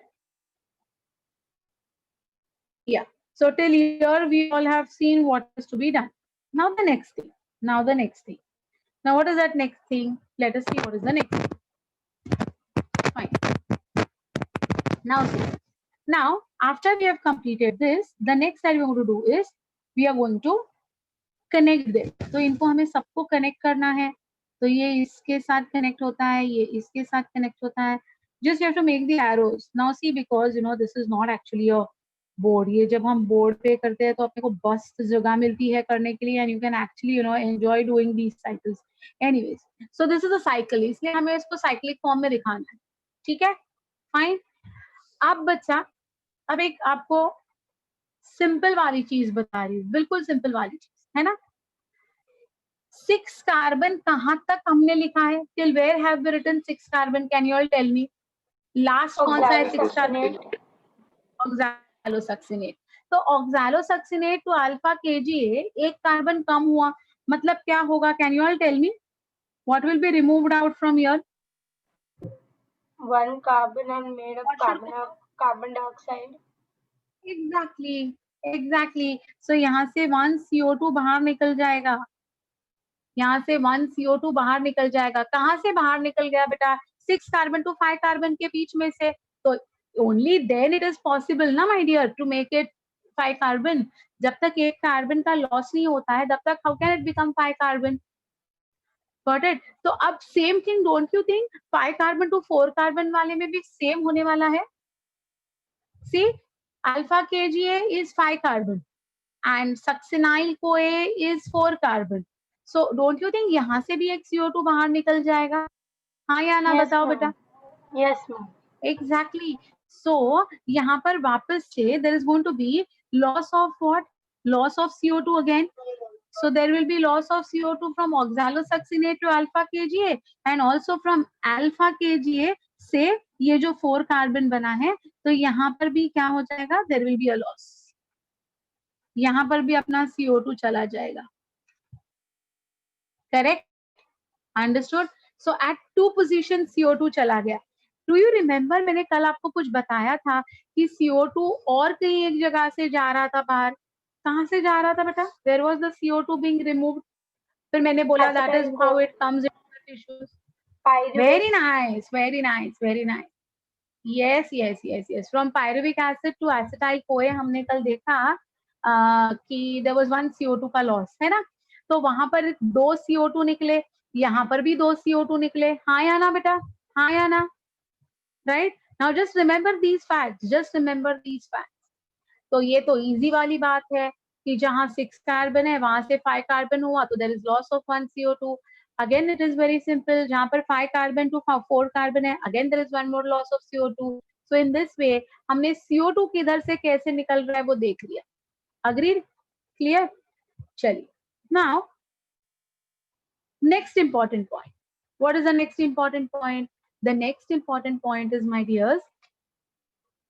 Yeah. So till here we all have seen what is to be done. Now the next thing. Now the next thing. Now what is that next thing? Let us see what is the next thing. Fine. Now see. Now after we have completed this, the next that we are going to do is we are going to connect this. तो इनको हमें सबको connect करना है. तो ये इसके साथ connect होता है, ये इसके साथ connect होता है. Just you have to make the arrows. Now see, because you know this is not actually a board. ये जब हम board पे करते हैं तो अपने को बस जगह मिलती है करने के लिए, and you can actually you know enjoy doing these cycles. Anyways, so this is a cycle. इसलिए हमें इसको cyclic form में दिखाना है. ठीक है? Fine. अब बच्चा, अब एक आपको सिंपल वाली चीज बता रही हूँ, बिल्कुल सिंपल वाली चीज है ना. 6 कार्बन कहाँ तक हमने लिखा है? Till where have we written 6 carbon? Can you all tell me? Last कौन सा है 6 कार्बन? ऑक्सैलोसक्सिनेट. तो ऑक्सैलोसक्सिनेट टू अल्फा केजीए एक कार्बन कम हुआ, मतलब क्या होगा? Can you all tell me what will be removed out from here? 1 carbon and made of carbon dioxide. Exactly. So यहाँ से 1 CO2 बाहर निकल जाएगा. यहाँ से 1 CO2 बाहर निकल जाएगा. कहाँ से बाहर निकल गया बेटा? 6 कार्बन टू 5 कार्बन के बीच में से. तो only then it is possible ना my dear to make it 5 carbon. जब तक एक कार्बन का लॉस नहीं होता है तब तक how can it become 5 carbon? Got it? तो अब same thing, don't you think 5 carbon to 4 carbon वाले में भी सेम होने वाला है? See, alpha KGA is 5 carbon and succinyl CoA is 4 carbon. So don't you think यहाँ से भी एक CO2 बाहर निकल जाएगा? हाँ या ना? Yes, बताओ ma'am. बेटा. Yes, ma'am. Exactly. So यहाँ पर वापस से there is going to be loss of what? Loss of CO2 again. So there will be loss of CO2 from oxalosuccinate to alpha KGA and also from alpha KGA से ये जो 4 carbon बना है तो यहाँ पर भी क्या हो जाएगा? There will be a loss. यहाँ पर भी अपना CO2 चला जाएगा. Correct? Understood? So at 2 position CO2 चला गया. Do you remember मैंने कल आपको कुछ बताया था कि CO2 और कहीं एक जगह से जा रहा था बाहर. कहाँ से जा रहा था बेटा? Where was the CO2 being removed? फिर मैंने बोला that is how it comes into the tissues. Very nice, very nice, very nice. Yes. From pyruvic acid to acetyl CoA हमने कल देखा कि there was 1 CO2 का loss है ना. तो वहां पर 2 CO2 निकले, यहाँ पर भी 2 CO2 निकले. हाँ या ना बेटा? हाँ या ना? Right? Now just remember these facts. Just remember these facts. तो ये तो easy वाली बात है कि जहाँ 6 कार्बन है वहां से 5 कार्बन हुआ तो there is loss of 1 CO2. Again it is very simple. जहाँ पर 5 कार्बन to 4 कार्बन है, again there is one more loss of CO2. So in this way हमने CO2 किधर से कैसे निकल रहा है वो देख लिया. Agreed? Clear? चलिए. Now next important point. What is the next important point? The next important point is, my dears,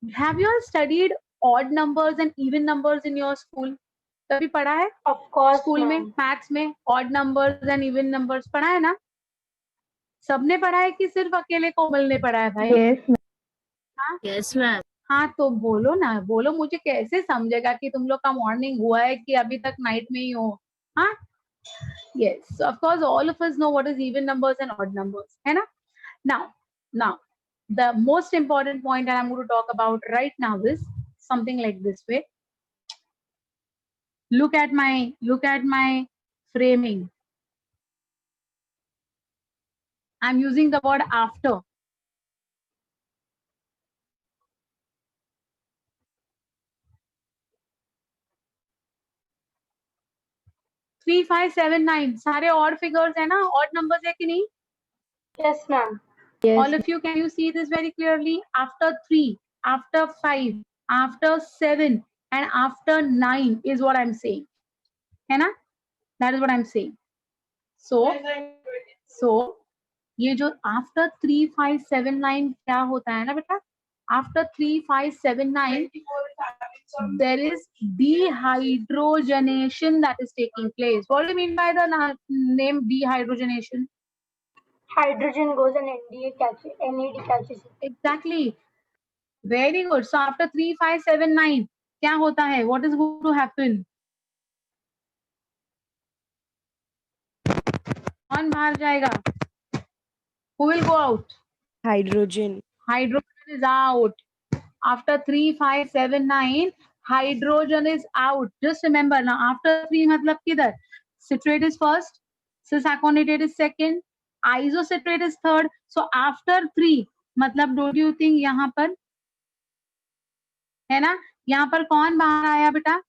have you all studied odd numbers and even numbers in your school? कभी पढ़ा है? Of course, school में maths में odd numbers and even numbers पढ़ा है ना? सबने पढ़ा है कि सिर्फ अकेले कोमल ने पढ़ा है भाई? Yes, ma'am. हाँ तो बोलो ना, बोलो. मुझे कैसे समझेगा कि तुम लोग का मॉर्निंग हुआ है कि अभी तक नाइट में ही हो? हाँ. Yes, so of course all of us know what is even numbers and odd numbers, है ना? Now, the most important point that I'm going to talk about right now is something like this way. Look at my framing. I'm using the word after. Three, 5, 7, 9 सारे odd figures है ना? Odd numbers है कि नहीं? Yes, ma'am. Yes. All of you, can you see this very clearly? After 3, after 5, after 7 and after 9 is what I'm saying. है ना? That is what I'm saying. So ये जो after 3, 5, 7, 9 क्या होता है ना बेटा? After 3, 5, 7, 9 there is dehydrogenation that is taking place. What do you mean by the name dehydrogenation? Hydrogen goes and NAD catches it. Exactly. Very good. So after 3, 5, 7, 9 क्या होता है? What is going to happen? कौन बाहर जाएगा? Who will go out? Hydrogen. Hydrogen is out. After 3, 5, 7, 9, hydrogen is out. Just remember now, after 3 मतलब किधर? Citrate is first, cis aconitate is second, isocitrate is third. So after 3 मतलब don't you think यहाँ पर है ना, यहाँ पर कौन बाहर आया बेटा?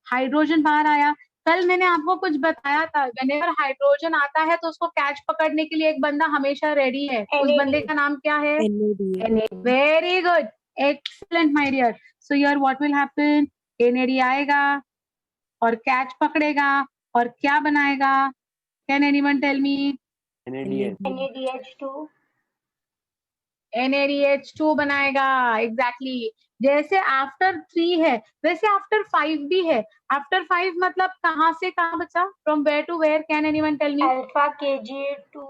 हाइड्रोजन बाहर आया. कल मैंने आपको कुछ बताया था, whenever हाइड्रोजन आता है तो उसको कैच पकड़ने के लिए एक बंदा हमेशा रेडी है. उस बंदे का नाम क्या है? NAD. Very good, excellent my dear. So here what will happen? NAD आएगा और कैच पकड़ेगा और क्या बनाएगा? Can anyone tell me? NADH2. NADH2 बनाएगा. एग्जैक्टली. जैसे आफ्टर 3 है वैसे आफ्टर 5 भी है. आफ्टर 5 मतलब कहाँ से कहाँ बचा? From where to where? Can anyone tell me? Alpha KGA2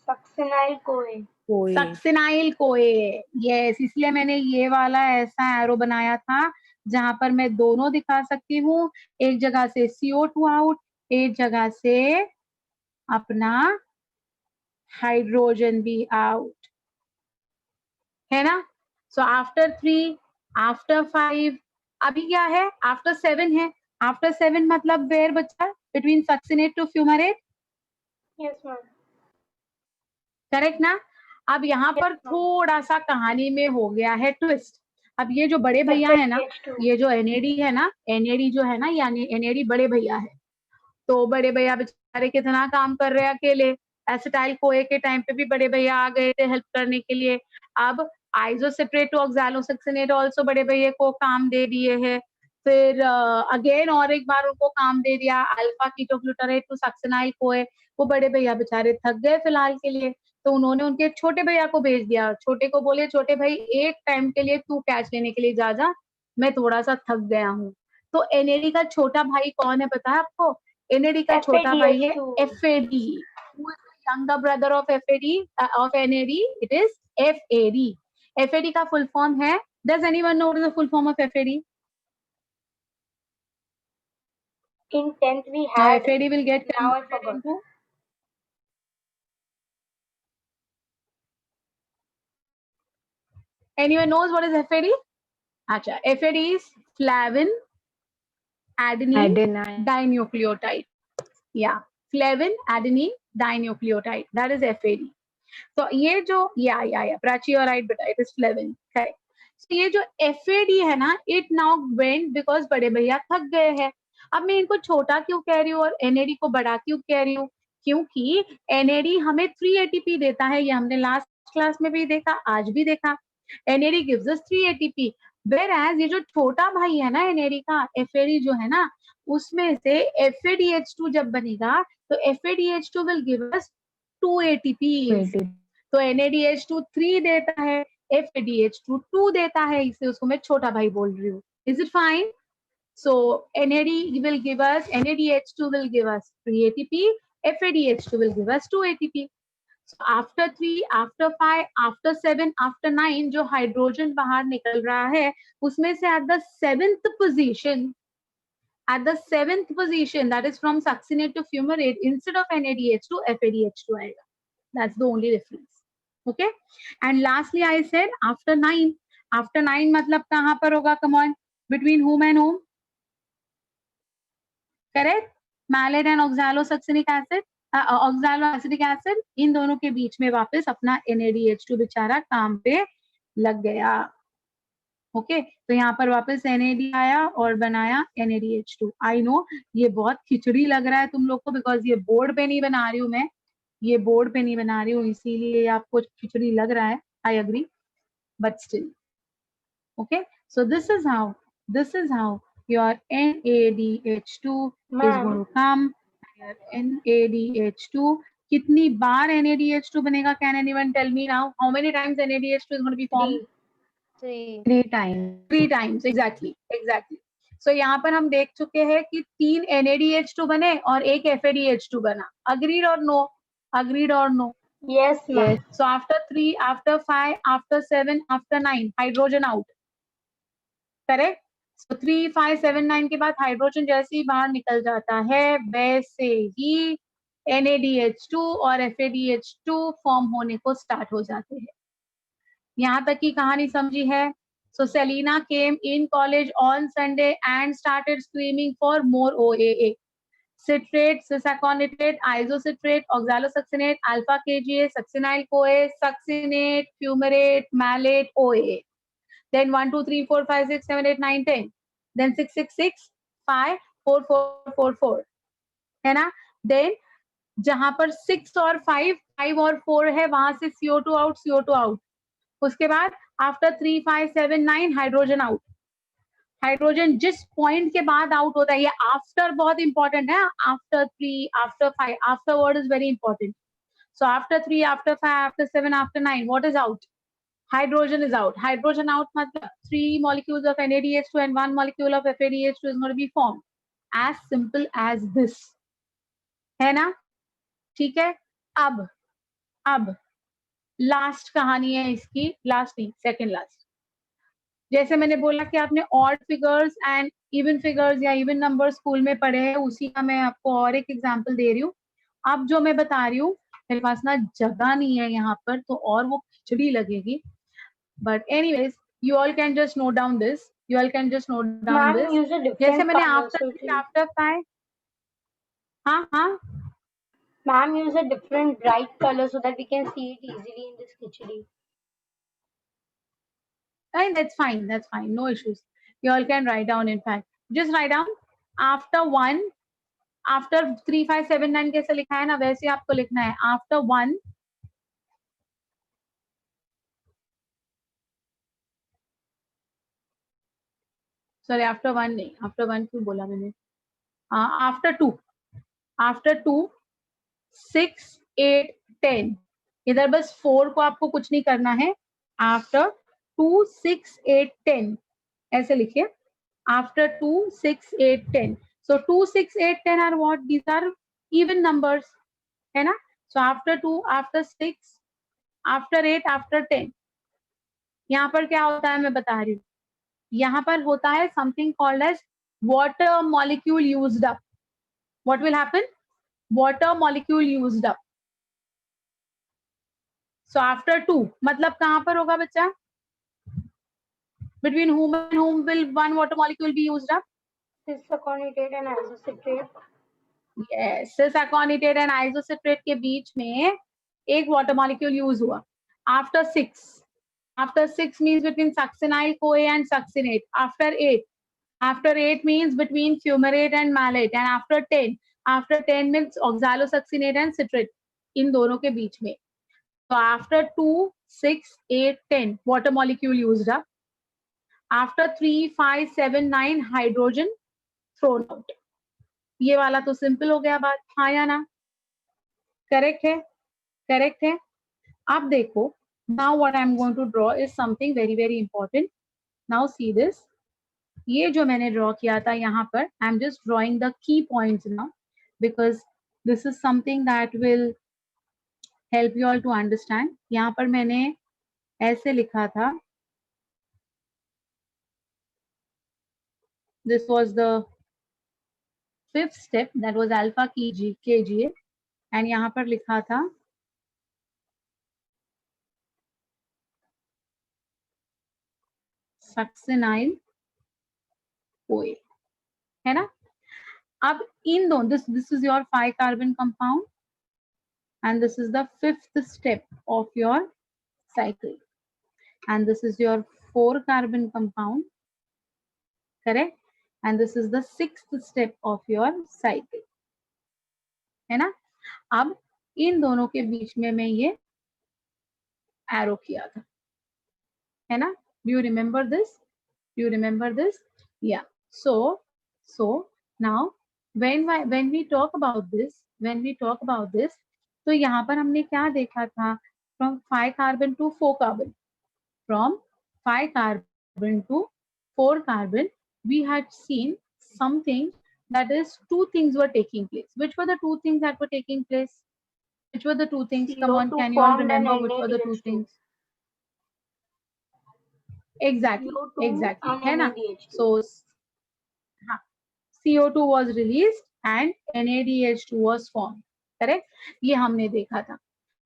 succinyl CoA. Succinyl CoA. Yes, इसलिए मैंने ये वाला ऐसा एरो बनाया था जहां पर मैं दोनों दिखा सकती हूँ. एक जगह से CO2 आउट, एक जगह से अपना हाइड्रोजन भी आउट, है ना. सो आफ्टर 3, आफ्टर 5, अभी क्या है? आफ्टर 7 है. आफ्टर 7 मतलब वेयर बचा? Between succinate to fumarate. Yes, ma'am. Correct ना. अब यहाँ पर थोड़ा सा कहानी में हो गया है ट्विस्ट. अब ये जो बड़े भैया है ना, ये जो NAD है ना, NAD जो है ना, यानी NAD बड़े भैया है. तो बड़े भैया बेचारे कितना काम कर रहे हैं अकेले. एसिटाइल कोए के टाइम पे भी बड़े भैया आ गए थे हेल्प करने के लिए. अब आइसोसिट्रेट टू ऑक्सैलोसक्सिनेट ऑल्सो बड़े भैया को काम दे दिए हैं. फिर अगेन और एक बार उनको काम दे दिया अल्फा कीटोग्लूटारेट टू सक्सिनाइल कोए. वो बड़े भैया बेचारे थक गए फिलहाल के लिए, तो उन्होंने उनके छोटे भैया को भेज दिया. छोटे को बोले, छोटे भाई एक टाइम के लिए तू कैच लेने के लिए जा, मैं थोड़ा सा थक गया हूँ. तो NAD का छोटा भाई कौन है पता है आपको? NAD का छोटा भाई है FAD. Who is the younger brother of FAD? Of NAD? It is FAD. FAD का full form है. Does anyone know what is the full form of FAD? In 10th we Now had. FAD will get Now I converted forgot. into. Anyone knows what is FAD? Acha, FAD is flavin adenine dinucleotide. Yeah, flavin adenine dinucleotide. That is FAD. तो ये जो प्राची और right बेटा, it is flavin. Correct. तो ये जो FAD है ना, इट नाउ वेंट बिकॉज बड़े भैया थक गए हैं. अब मैं इनको छोटा क्यों कह रही हूँ और NAD को बड़ा क्यों कह रही हूँ? क्योंकि NAD हमें 3 ATP देता है. ये हमने लास्ट क्लास में भी देखा, आज भी देखा. NAD gives us 3 ATP. Whereas ये जो छोटा भाई है ना NAD का, FAD जो है ना, उसमें से FADH2 जब बनेगा तो FADH2 will give us 2 ATPs. तो NADH2 3 देता है, FADH2 2 देता है, इसलिए उसको मैं छोटा भाई बोल रही हूँ. Is it fine? So NADH2 will give us 3 ATP, FADH2 will give us 2 ATP. So after 3, after 5, after 7, after 9 जो हाइड्रोजन बाहर निकल रहा है, उसमें से at the 7th position, that is from succinate to fumarate, instead of NADH2, FADH2 आएगा. That's the only difference. Okay. And lastly I said after 9 मतलब कहाँ पर होगा? Come on, between whom and whom? Correct. Malate and oxalosuccinic acid, oxaloacetic acid, इन दोनों के बीच में वापस अपना NADH2 बेचारा काम पे लग गया. ओके. तो यहाँ पर वापस NAD आया और बनाया NADH2. आई नो ये बहुत खिचड़ी लग रहा है तुम लोग को, बिकॉज ये बोर्ड पे नहीं बना रही हूँ मैं, ये बोर्ड पे नहीं बना रही हूँ, इसीलिए आपको खिचड़ी लग रहा है. I agree, but still. Okay. So this is how your NADH2 is going to come. Your NADH2, कितनी बार NADH2 बनेगा? Can anyone tell me now? How many times NADH2 is going to be formed? 3 times. 3 times, exactly. So यहाँ पर हम देख चुके हैं कि 3 NADH2 बने और 1 FADH2 बना. Agreed or no? Yes, ma'am. Yes. So after 3, after 5, after 7, after 9, hydrogen out. Correct? So 3, 5, 7, 9 के बाद हाइड्रोजन जैसे ही बाहर निकल जाता है वैसे ही NaDH2 और FADH2 फॉर्म होने को स्टार्ट हो जाते हैं. यहाँ तक की कहानी समझी है? So Selena came in college on Sunday and started screaming for more OAA. Citrate, cisaconitate, isocitrate, oxalosuccinate, alpha KGA, succinyl-CoA, succinate, fumarate, malate, OAA. Then 1, 2, 3, 4, 5, 6, 7, 8, 9, 10. Then 6, 6, 6, 5, 4, 4, 4, 4. है ना? Then जहां पर 6 और 5 और 4 है वहां से CO2 out, CO2 out. उसके बाद आफ्टर 3, 5, 7, 9 हाइड्रोजन आउट. हाइड्रोजन जिस पॉइंट के बाद आउट होता है, ये आफ्टर बहुत इंपॉर्टेंट है. After 3, after 5, after word is very important. So after 3, after 5, after 7, after 9, what is out? Hydrogen is out. Hydrogen out मतलब 3 molecules of NaDH2 and 1 molecule of FADH2 is going to be formed. As simple as this. है ना? ठीक है. अब last कहानी है इसकी. Last नहीं, सेकेंड लास्ट. जैसे मैंने बोला कि आपने odd figures and even figures या इवन नंबर स्कूल में पढ़े हैं, उसी का मैं आपको और एक एग्जांपल दे रही हूँ. अब जो मैं बता रही हूँ, मेरे पास ना जगह नहीं है यहाँ पर, तो और वो खिचड़ी लगेगी. But anyways, you all can just note down this. You all can just note down Ma'am, this. use a जैसे different मैंने color. after So 3, after 5. हाँ. Ma'am, use a different bright color so that we can see it easily in this khichdi. And that's fine. That's fine. No issues. You all can write down. In fact, just write down after 1, after 3, 5, 7, 9 कैसे लिखा है ना, वैसे आपको लिखना है. After 1, sorry, after 1 नहीं, after 1 क्यों बोला मैंने? After 2, after 2, 6, 8, 10. इधर बस 4 को आपको कुछ नहीं करना है. After 2, 6, 8, 10 ऐसे लिखिए. After 2, 6, 8, 10. So 2, 6, 8, 10 are what? These are even numbers. है ना? So after 2, after 6, after 8, after 10. यहाँ पर क्या होता है मैं बता रही हूँ. यहाँ पर होता है something called as water molecule used up. What will happen? Water molecule used up. So after 2, मतलब कहाँ पर होगा बच्चा? Between whom and whom will one water molecule be used up? Cisaconitate and isocitrate. Yes, cisaconitate and isocitrate के बीच में एक water molecule use हुआ. After 6. After 6 means between succinyl-CoA and succinate. After 8. After 8 means between fumarate and malate. And after 10. After 10 means oxalosuccinate and citrate. इन दोनों के बीच में. So after 2, 6, 8, 10 water molecule used up. After 3, 5, 7, 9 hydrogen thrown out. ये वाला तो simple हो गया बात. हाँ या ना? करेक्ट है? करेक्ट है. अब देखो, now what I'm going to draw is something very very important. Now see this. ये जो मैंने ड्रॉ किया था यहाँ पर, I'm just drawing the key points now because this is something that will help you all to understand. यहाँ पर मैंने ऐसे लिखा था. This was the 5th step, that was alpha KGA, and यहाँ पर लिखा था succinyl-CoA, है ना? अब इन दोनों, this is your 5 carbon compound and this is the 5th step of your cycle, and this is your 4 carbon compound, correct? And this is the 6th step of your cycle, है ना? अब इन दोनों के बीच में मैं ये एरो किया था, है ना? Do you remember this? Do you remember this? Yeah. So now when we talk about this, तो यहाँ पर हमने क्या देखा था? From 5 carbon to 4 carbon. From 5 carbon to 4 carbon, we had seen something, that is 2 things were taking place. Which were the 2 things that were taking place? Which were the two things? Come on, CO2 can you all formed and remember which were the two NADH2. things? Exactly, CO2 exactly, and है ना? NADH2. So हाँ, CO2 was released and NADH2 was formed. Correct, ये हमने देखा था.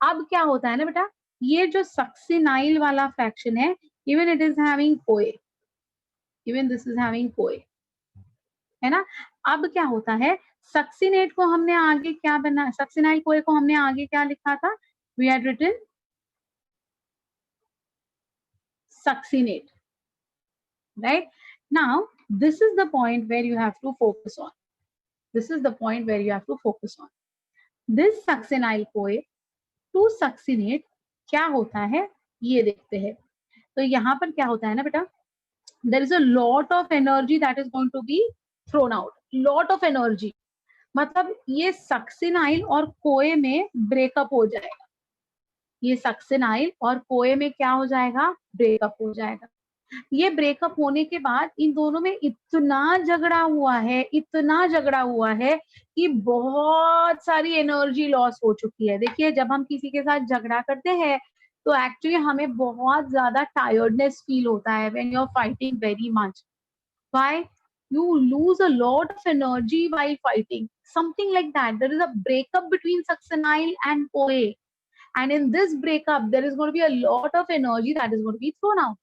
अब क्या होता है ना बेटा, ये जो सक्सिनाइल वाला फ्रैक्शन है, इवन इट इज हैविंग कोए, इवन दिस इज हैविंग कोए, है ना. अब क्या होता है, सक्सिनेट को हमने आगे क्या बना, सक्सिनाइल कोए को हमने आगे क्या लिखा था? We had written succinate, right? Now this is the point where you have to focus on. This is the point where you have to focus on. This succinyl CoA to succinate क्या होता है ये देखते हैं. तो यहाँ पर क्या होता है ना बेटा, there is a lot of energy that is going to be thrown out. Lot of energy मतलब ये सक्सिनाइल और कोए में ब्रेकअप हो जाएगा. ये सक्सिनाइल और कोए में क्या हो जाएगा? ब्रेकअप हो जाएगा. ये ब्रेकअप होने के बाद इन दोनों में इतना झगड़ा हुआ है, इतना झगड़ा हुआ है कि बहुत सारी एनर्जी लॉस हो चुकी है. देखिए, जब हम किसी के साथ झगड़ा करते हैं तो एक्चुअली हमें बहुत ज्यादा टायर्डनेस फील होता है when you are fighting very much. Why? you lose a lot of energy while fighting, something like that. There is a breakup between succinyl and CoA, and in this breakup there is going to be a lot of energy that is going to be thrown out.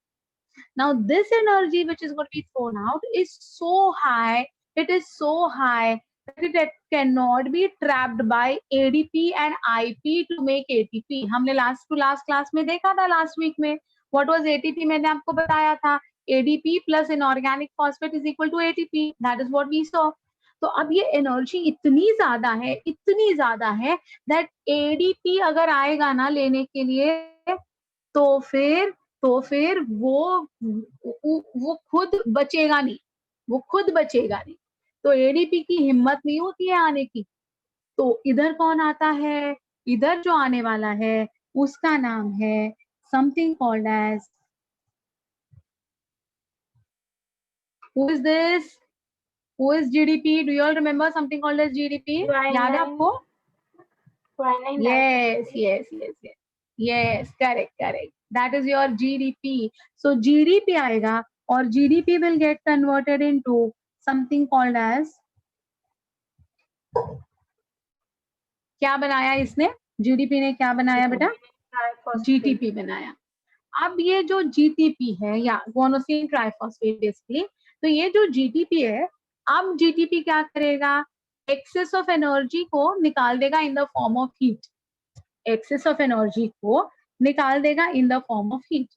Now this energy which is going to be thrown out is so high, it is so high that it cannot be trapped by ADP and IP to make ATP. हमने last class में देखा था, last week में. What was ATP? मैंने आपको बताया था, ADP plus inorganic phosphate is equal to ATP. That is what we saw. तो अब ये एनर्जी इतनी ज्यादा है, इतनी ज्यादा है that ADP अगर आएगा ना लेने के लिए तो फिर वो खुद बचेगा नहीं, वो खुद बचेगा नहीं. तो एडीपी की हिम्मत नहीं होती है आने की. तो इधर कौन आता है? इधर जो आने वाला है उसका नाम है something called as, who is this? Who is GDP? Do you all remember something called as GDP? याद है आपको? Yes, correct. That is your GDP. So GDP आएगा और GDP will get converted into something called as, क्या बनाया इसने? GDP ने क्या बनाया बेटा? GTP बनाया. अब ये जो GTP है या गुआनोसिन ट्राइफॉस्फेट बेसिकली, तो ये जो GTP है, अब GTP क्या करेगा? एक्सेस ऑफ एनर्जी को निकाल देगा in the form of heat. Excess of energy को निकाल देगा in the form of heat.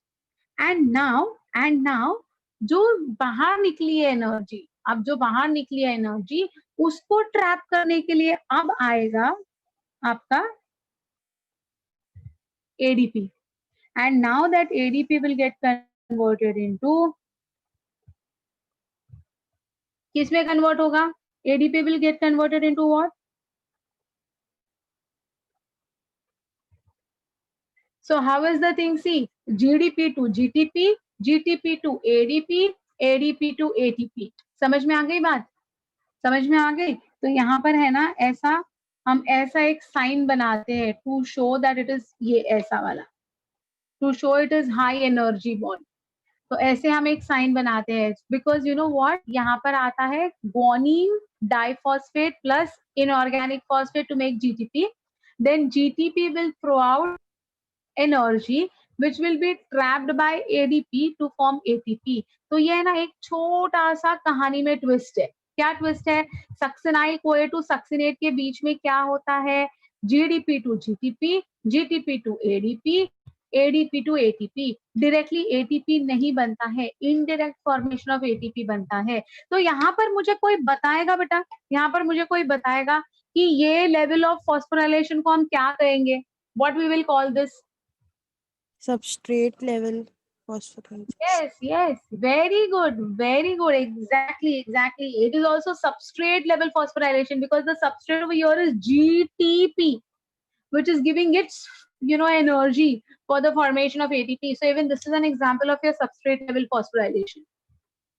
And now जो बाहर निकली है एनर्जी, अब जो बाहर निकली है एनर्जी उसको ट्रैप करने के लिए अब आएगा आपका ADP. And now that ADP will get converted into, किसमें कन्वर्ट होगा? ADP will get converted into what? So how is the thing? See, GDP to GTP, GTP to ADP, ADP to ATP. समझ में आ गई बात? समझ में आ गई? तो यहाँ पर है ना, ऐसा हम ऐसा एक साइन बनाते हैं to show that it is, ये ऐसा वाला, to show it is high energy bond. तो ऐसे हम एक साइन बनाते हैं बिकॉज यू नो व्हाट, यहाँ पर आता है guanine diphosphate plus inorganic phosphate to make GTP. Then GTP will throw out energy which will be trapped by ADP to form ATP. तो ये है ना एक छोटा सा कहानी में ट्विस्ट है. क्या ट्विस्ट है? सक्सिनाइल कोए टू सक्सिनेट के बीच में क्या होता है? GDP to GTP, GTP to ADP, ADP to ATP. Directly ATP नहीं बनता है, इनडायरेक्ट फॉर्मेशन ऑफ ATP बनता है. तो यहाँ पर मुझे कोई बताएगा बेटा, यहाँ पर मुझे कोई बताएगा कि ये लेवल ऑफ फॉस्फोराइलेशन को हम क्या कहेंगे? What we will call this? Substrate level phosphorylation. Yes, very good, exactly. It is also substrate level phosphorylation because the substrate over here is GTP, which is giving its energy for the formation of ATP. So even this is an example of your substrate level phosphorylation.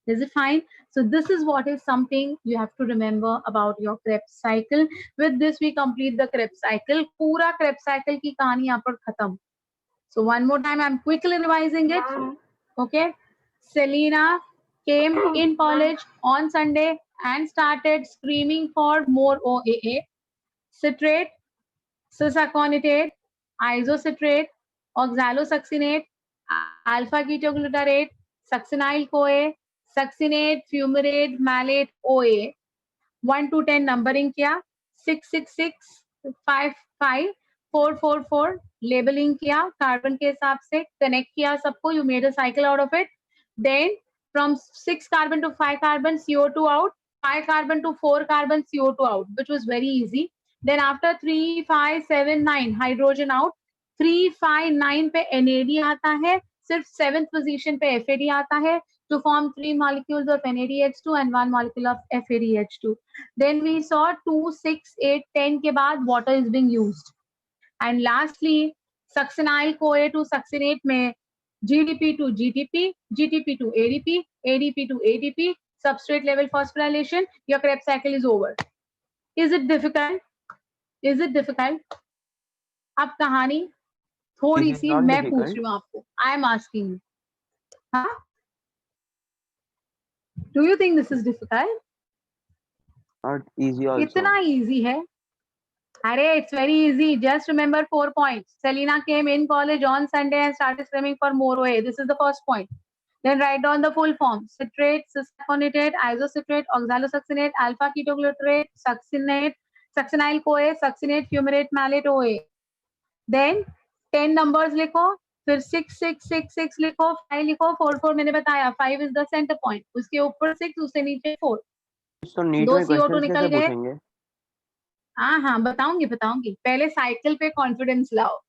Is it fine? So this is what is something you have to remember about your Krebs cycle. With this, we complete the Krebs cycle. पूरा Krebs cycle की कहानी यहाँ पर खत्म. So one more time, I'm quickly revising it. Ma'am. Okay. Selena came in college on Sunday and started screaming for more OAA. Citrate, cisaconitate, isocitrate, oxalosuccinate, alpha-ketoglutarate, succinyl-CoA, succinate, fumarate, malate, OA. 1 to 10 numbering किया, 666, 55, 444 labeling किया, carbon के हिसाब से connect किया सबको, you made a cycle out of it. Then from 6 carbon to 5 carbon CO2 out, 5 carbon to 4 carbon CO2 out, which was very easy. Then after 3, 5, 7, 9 hydrogen out, 3, 5, 9 पे NAD आता है, सिर्फ 7th position पे FAD आता है to form 3 molecules of NADH2 and 1 molecule of FADH2. Then we saw 2, 6, 8, 10 के बाद water is being used. And lastly, succinyl-CoA to succinate में GDP to GTP, GTP to ADP, ADP to ATP, substrate level phosphorylation, your Krebs cycle is over. Is it difficult? Is it difficult? अब कहानी थोड़ी सी मैं पूछ रही हूँ आपको. I am asking you. हाँ? Do you think this is difficult? Not easy also. इतना easy है. अरे, it's very easy. Just remember 4 points. Selena came in college on Sunday and started screaming for more OA. This is the first point. Then write down the full form. Citrate, cisaconitate, isocitrate, oxalosuccinate, alpha-ketoglutarate, succinate, succinyl-CoA, succinate, fumarate, malate, OA. Then 10 numbers लिखो, फिर 6, 6, 6, 6 लिखो, 5 लिखो, 4, 4 मैंने बताया. 5 is the center point. उसके ऊपर 6, उससे नीचे 4. तो नीट दो में CO2 क्वेश्चंस निकल कैसे गए. पूछेंगे? हाँ, बताऊंगी. पहले साइकिल पे कॉन्फिडेंस लाओ.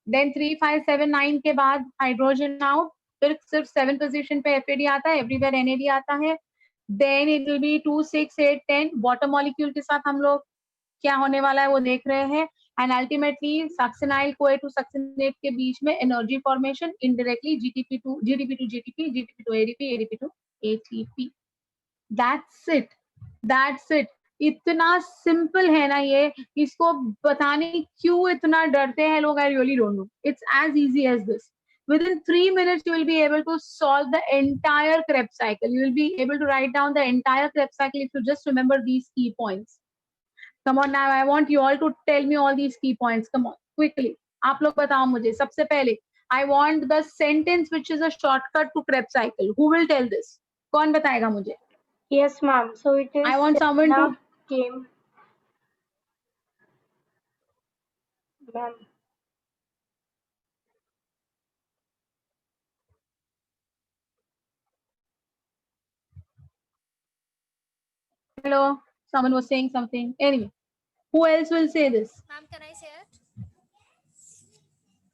देन 3, 5, 7, 9 के बाद हाइड्रोजन आउट, फिर सिर्फ 7 पोजीशन पे FAD आता है, एवरीवेयर NAD आता है. Then it will be 2, 6, 8, 10 water molecule के साथ हम लोग क्या होने वाला है वो देख रहे हैं. And ultimately succinyl CoA to succinate के बीच में energy formation indirectly GTP to GTP, GTP to ADP, ADP to ATP. That's it. इतना सिंपल है ना ये, इसको बताने क्यों इतना डरते हैं लोग, I really don't know. It's as easy as this. Within 3 minutes, you will be able to solve the entire Krebs cycle. You will be able to write down the entire Krebs cycle if you just remember these key points. Come on now, I want you all to tell me all these key points. Come on, quickly. आप लोग बताओ मुझे. सबसे पहले, I want the sentence which is a shortcut to Krebs cycle. Who will tell this? कौन बताएगा मुझे? Yes, ma'am. So it is. I want someone to. Came. Ma'am. Hello, someone was saying something. Anyway, who else will say this? Ma'am, can I say it?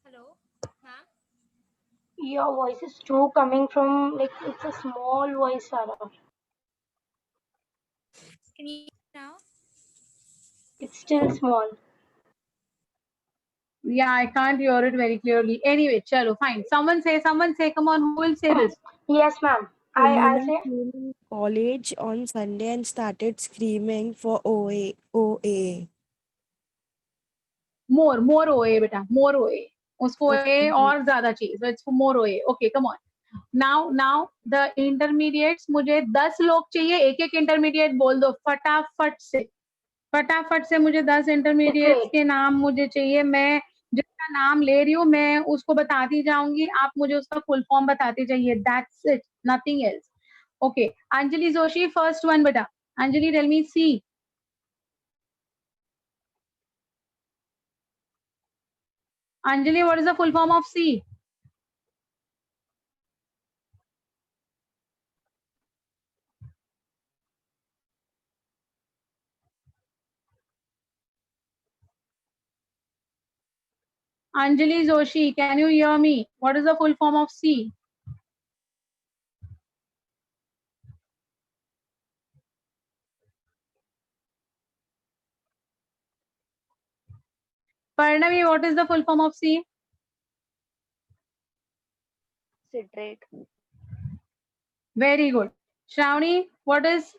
Hello, ma'am. Your voice is too coming from, like, it's a small voice, Sarah. Can you hear now? It's still small. Yeah, I can't hear it very clearly. Anyway, chalo, fine. Someone say, come on, who will say this? Yes, ma'am. I'll say. Came in college on Sunday and started screaming for OA. More OA, beta, more OA. उसको Okay. A और ज़्यादा चाहिए. So it's more OA. Okay, come on. Now the intermediates, मुझे 10 लोग चाहिए. एक intermediate बोल दो फटाफट से मुझे 10 intermediates के नाम मुझे चाहिए. मैं जिसका नाम ले रही हूँ मैं उसको बताती जाऊंगी, आप मुझे उसका full form बताते जाइए. That's it, nothing else. Okay, Anjali Joshi, first one beta. Anjali, tell me C. Anjali, what is the full form of C? Anjali Joshi, can you hear me? What is the full form of C? Parnavi, what is the full form of C? Citrate. Very good. Shravani, what is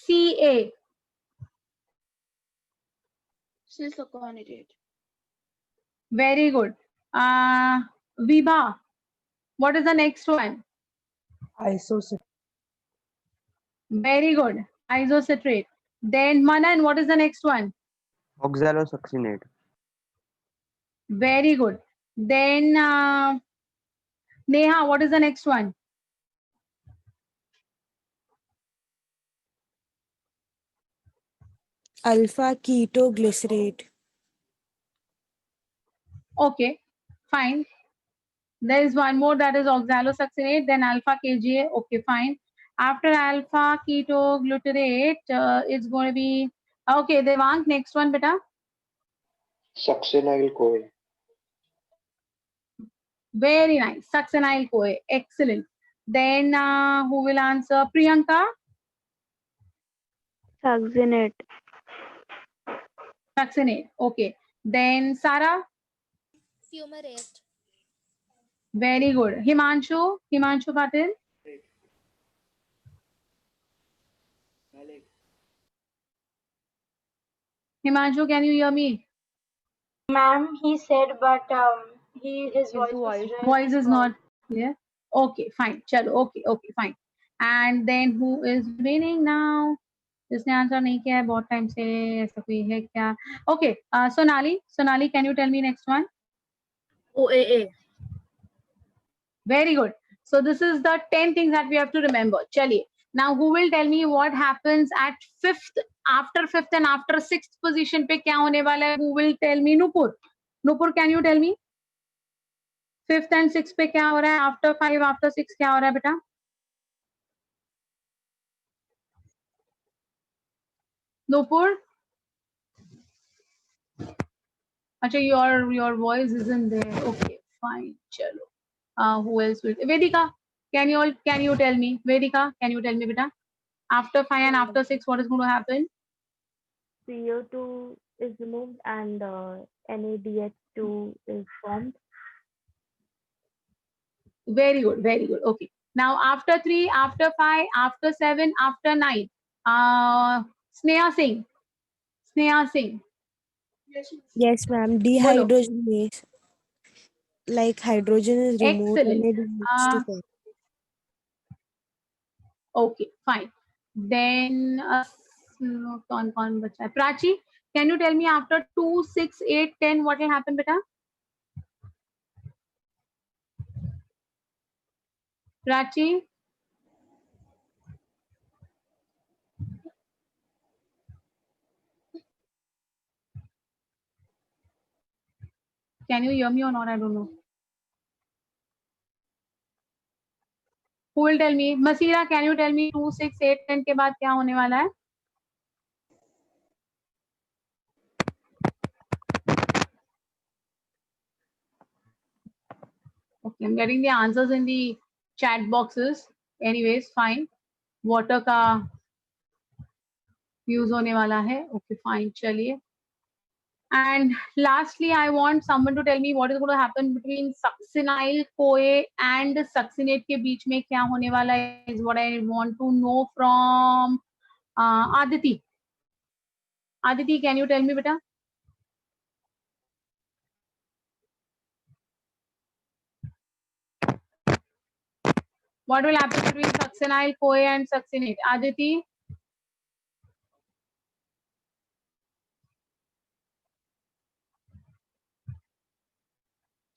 Ca? Silicon. Very good. Vibha, what is the next one? Isocitrate. Very good. Isocitrate. Then Manan, what is the next one? Oxalosuccinate. Very good. Then Neha, what is the next one? Alpha ketoglycerate. Okay, fine. There is one more, that is oxalosuccinate, then alpha KGA. Okay, fine. After alpha ketoglutarate, it's going to be okay. Devang, next one, beta. Succinyl CoA. Very nice. Succinyl CoA. Excellent. Then who will answer? Priyanka. Succinate. Succinate. Okay. Then Sarah. Fumarate. Very good. Himanshu. Himanshu Patil. Himanshu, can you hear me? Ma'am, he said, but his voice was really Voice is small. not clear. Okay, fine. Chalo. Okay, okay, fine. And then who is winning now? जिसने answer नहीं किया है बहुत time से, ऐसा कोई है क्या? Okay, Sonali, can you tell me next one? OAA. Very good. So this is the 10 things that we have to remember. Chaliye. Now who will tell me what happens at after fifth and after sixth position पे क्या होने वाला है? Who will tell me? Nupur. Nupur, can you tell me? Fifth and sixth पे क्या हो रहा है? After 5, after 6 क्या हो रहा है बेटा? Nupur? Acha, your voice isn't there. Okay, fine. Chalo. Who else will? Vedika, can you tell me? Vedika, can you tell me, beta? After 5 and after 6, what is going to happen? CO2 is removed and NADH2 is formed. Very good, very good. Okay. Now after 3, after 5, after 7, after 9. Sneha Singh. Sneha Singh. Yes, ma'am. Dehydrogenase. Like hydrogen is removed and Excellent. it leads to form. Okay, fine. Then कौन बचा है? Prachi, can you tell me after 2, 6, 8, 10 what will happen, beta? Prachi? Can you hear me or not? I don't know. Who will tell me? Masira, can you tell me 2, 6, 8, 10 के बाद क्या होने वाला है? Okay, I'm getting the answers in the chat boxes. Anyways, fine. Water का use होने वाला है. Okay, fine. चलिए. And lastly, I want someone to tell me what is going to happen between succinyl CoA and succinate के बीच में क्या होने वाला है, is what I want to know from Aditi. Aditi, can you tell me, beta? What will happen between succinyl CoA and succinate? Aditi?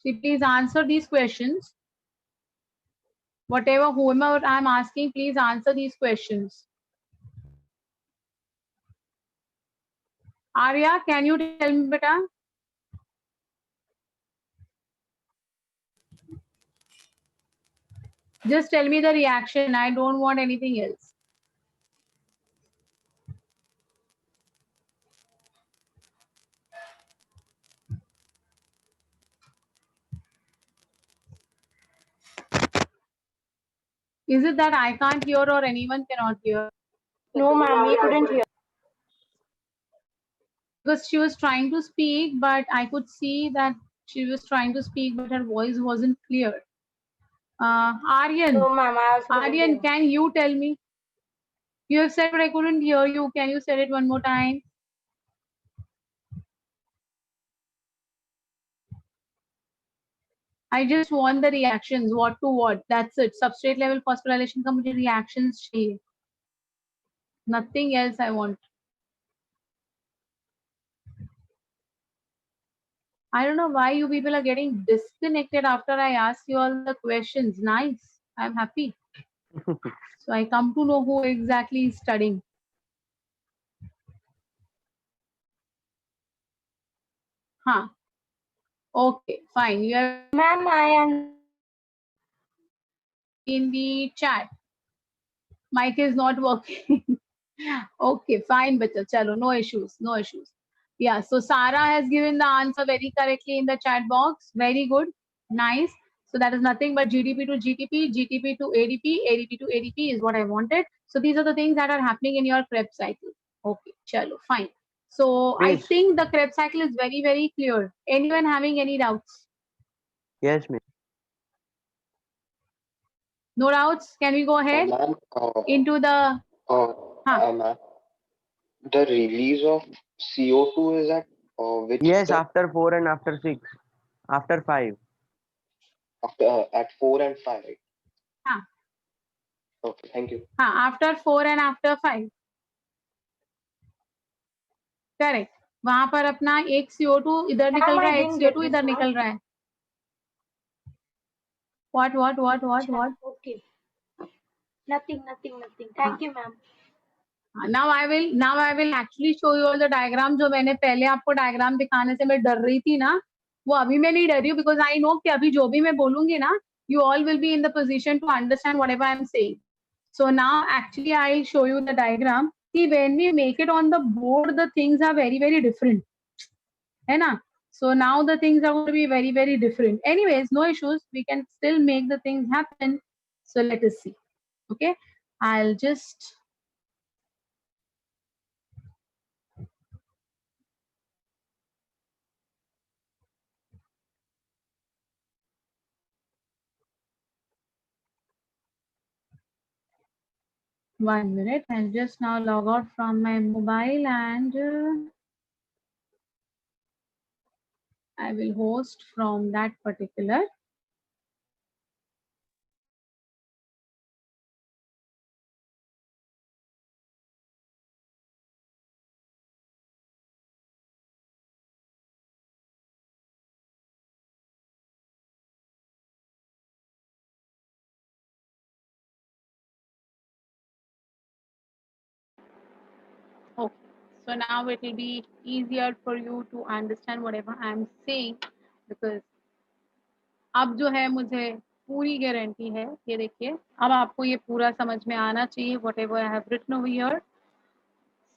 See, please answer these questions. Whoever I'm asking, please answer these questions. Arya, can you tell me, beta? Just tell me the reaction. I don't want anything else. Is it that I can't hear or anyone cannot hear? No, ma'am, we couldn't hear. Because she was trying to speak, but I could see that she was trying to speak, but her voice wasn't clear. Aryan, No, ma'am, I also couldn't Aryan, hear. can you tell me? You have said, but I couldn't hear you. Can you say it one more time? I just want the reactions. What to what? That's it. Substrate level phosphorylation का मुझे reactions चाहिए. Nothing else I want. I don't know why you people are getting disconnected after I ask you all the questions. Nice. I'm happy. So I come to know who exactly is studying. Huh. Okay, fine. You are Ma'am, I am. in the chat. Mic is not working. Okay, fine, beta. Chalo, no issues. No issues. Yeah, so Sarah has given the answer very correctly in the chat box. Very good. Nice. So that is nothing but GDP to GTP, GTP to ADP, ADP to ADP is what I wanted. So these are the things that are happening in your Krebs cycle. Okay, chalo, fine. So I Miss. think the Krebs cycle is very, very clear. Anyone having any doubts? Yes, miss. No doubts? Can we go ahead Ma'am, into the... ma'am, the release of CO2 is at which Yes, step? after 4 and after 6. After 5. After at 4 and 5, right? Huh. Okay, thank you. After 4 and after 5. Correct. वहां पर अपना एक CO2 इधर निकल Ma'am, रहा I है, एक didn't get CO2 this, इधर ma'am. निकल रहा है. What? Acha, okay. Nothing. Thank you, ma'am. Now I will actually show you all the diagram. जो मैंने पहले आपको डायग्राम दिखाने से मैं डर रही थी ना, वो अभी मैं नहीं डर रही हूँ, because I know कि अभी जो भी मैं बोलूंगी ना, you all will be in the position to understand whatever I am saying. So now actually I'll show you the diagram. See, when we make it on the board, the things are very, very different. है ना? So now the things are going to be very, very different. Anyways, no issues. We can still make the things happen. So let us see. Okay. I'll just... One minute. I'll just now log out from my mobile and I will host from that particular. Okay. So now it will be easier for you to understand whatever I am saying, because अब जो है मुझे पूरी guarantee है, ये देखिए अब आपको ये पूरा समझ में आना चाहिए. Whatever I have written over here,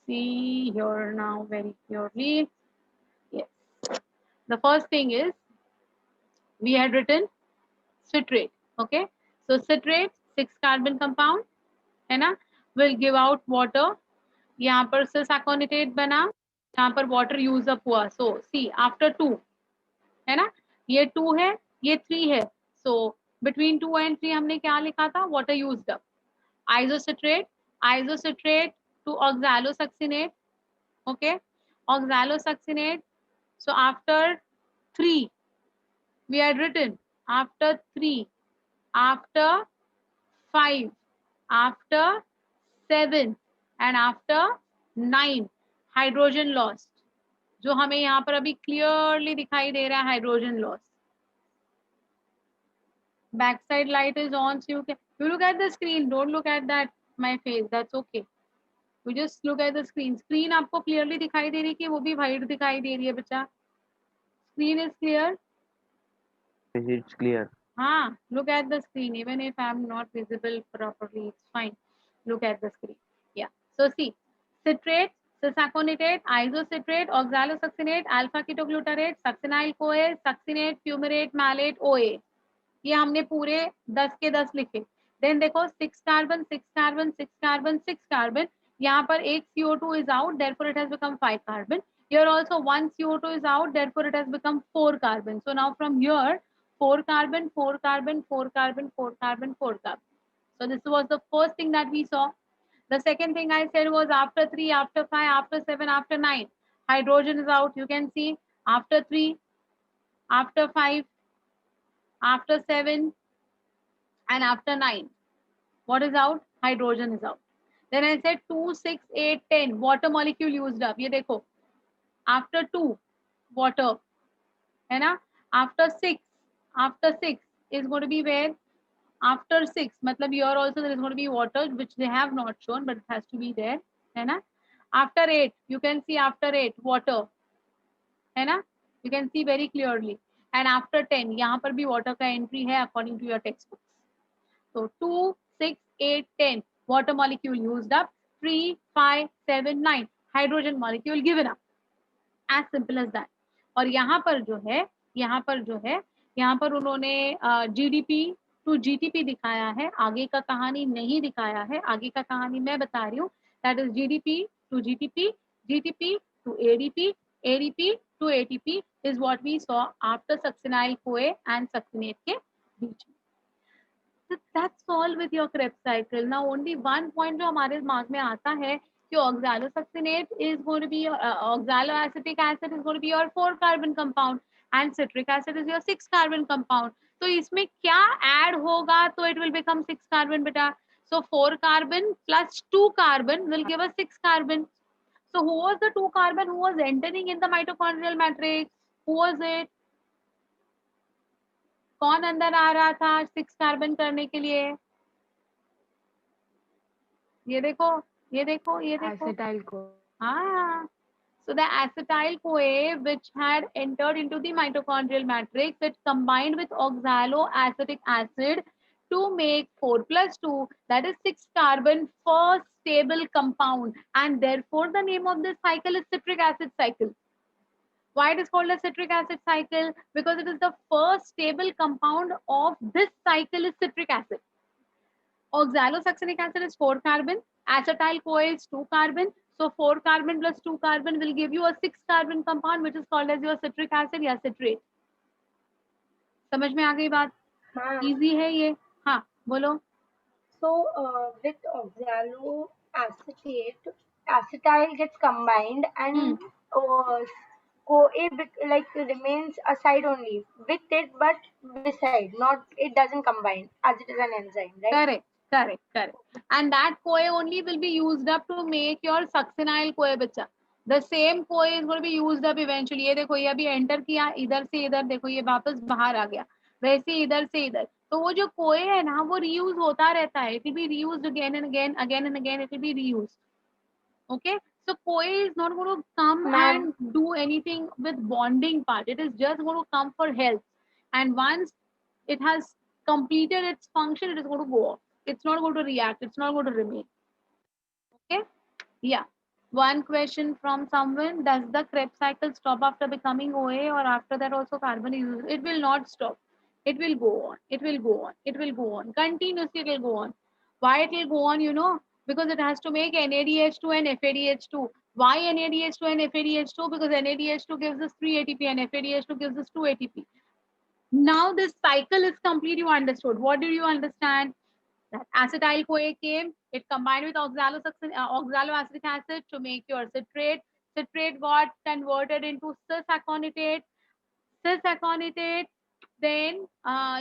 see here now very clearly. Yes. The first thing is we had written citrate. Okay. So citrate 6 carbon compound है ना, will give out water. यहाँ पर cis aconitate बना, यहाँ पर water use up हुआ. So see after 2 है ना, ये 2 है, ये 3 है. So between 2 and 3 हमने क्या लिखा था? Water used up. Isocitrate to oxalosuccinate. Okay, oxalosuccinate. So after 3 we had written, after 3, after 5, after 7 and after 9 hydrogen lost, जो हमें यहाँ पर अभी clearly दिखाई दे रहा है hydrogen loss. Backside light is on, so you look at the screen, don't look at that my face, that's okay. You just look at the screen. Screen आपको clearly दिखाई दे रही है कि वो भी white दिखाई दे रही है बच्चा? Screen is clear? It's clear. Look at the screen. Even if I'm not visible properly, it's fine. Look at the screen. Yeah. So see, citrate, cis-aconitate, isocitrate, oxalosuccinate, alpha-ketoglutarate, succinyl-CoA, succinate, fumarate, malate, OA. ये हमने पूरे 10 के 10 लिखे. Then देखो 6 carbon, 6 carbon, 6 carbon, 6 carbon. यहाँ पर एक CO2 is out, therefore it has become 5 carbon. Here also one CO2 is out, therefore it has become 4 carbon. So now from here 4 carbon, 4 carbon, 4 carbon, 4 carbon, 4 carbon. So this was the first thing that we saw. The second thing I said was after 3, after 5, after 7, after 9, hydrogen is out. You can see after 3, after 5, after 7, and after 9. What is out? Hydrogen is out. Then I said 2, 6, 8, 10. Water molecule used up. ये देखो. After 2, water. है ना? After 6 is going to be where? After 6, matlab here also there is going to be water, which they have not shown, but it has to be there. है ना? After 8, you can see after 8, water. है ना? You can see very clearly. And after 10, यहाँ पर भी water का entry है according to your textbooks. So 2, 6, 8, 10, water molecule used up. 3, 5, 7, 9, hydrogen molecule given up. As simple as that. और यहाँ पर उन्होंने GDP to GTP दिखाया है, आगे का कहानी नहीं दिखाया है. आगे का कहानी मैं बता रही हूँ. That is GDP to GTP, GTP to ADP, ADP to ATP is what we saw after succinyl CoA and succinate के बीच में. So that's all with your Krebs cycle. Now only one point जो हमारे दिमाग में आता है कि oxalosuccinate is going to be oxaloacetic acid is going to be your 4 carbon compound and citric acid is your 6 carbon compound. तो इसमें क्या add होगा तो it will become 6 carbon beta. So 4 carbon plus 2 carbon will give us 6 carbon. So who was the 2 carbon who was entering in the mitochondrial matrix? Who was it? कौन अंदर आ रहा था 6 carbon करने के लिए? ये देखो Acetyl CoA. हाँ. So the acetyl CoA which had entered into the mitochondrial matrix, it combined with oxaloacetic acid to make 4 plus 2, that is 6 carbon first stable compound, and therefore the name of this cycle is citric acid cycle. Why it is called a citric acid cycle? Because it is the first stable compound of this cycle is citric acid. Oxalosuccinic acid is 4 carbon, acetyl CoA is 2 carbon. So 4 carbon plus 2 carbon will give you a 6 carbon compound which is called as your citric acid या citrate. समझ में आ गई बात? हाँ. Easy है ये. हाँ, बोलो. So with oxaloacetate, acetyl gets combined and CoA remains aside only with it, but beside, not it doesn't combine as it is an enzyme, right? Correct. And that CoA only will be used up to make your succinyl CoA बच्चा. The same CoA is going to be used up eventually. ये देखो ये अभी enter किया इधर से इधर, देखो ये वापस बाहर आ गया, वैसे इधर से इधर. तो वो जो CoA है ना वो reuse होता रहता है. It will be reused again and again it will be reused. Okay, so CoA is not going to come and do anything with bonding part. It is just going to come for health, and once it has completed its function, it is going to go off. It's not going to react. It's not going to remain. Okay, yeah. One question from someone: does the Krebs cycle stop after becoming OA, or after that also carbon is used? It will not stop. It will go on. It will go on. It will go on. Continuously it will go on. Why it will go on? You know, because it has to make NADH2 and FADH2. Why NADH2 and FADH2? Because NADH2 gives us 3 ATP and FADH2 gives us 2 ATP. Now this cycle is complete. You understood. What did you understand? That acetyl CoA came, it combined with oxaloacetic acid to make your citrate. Citrate got converted into cis-aconitate. Cis-aconitate then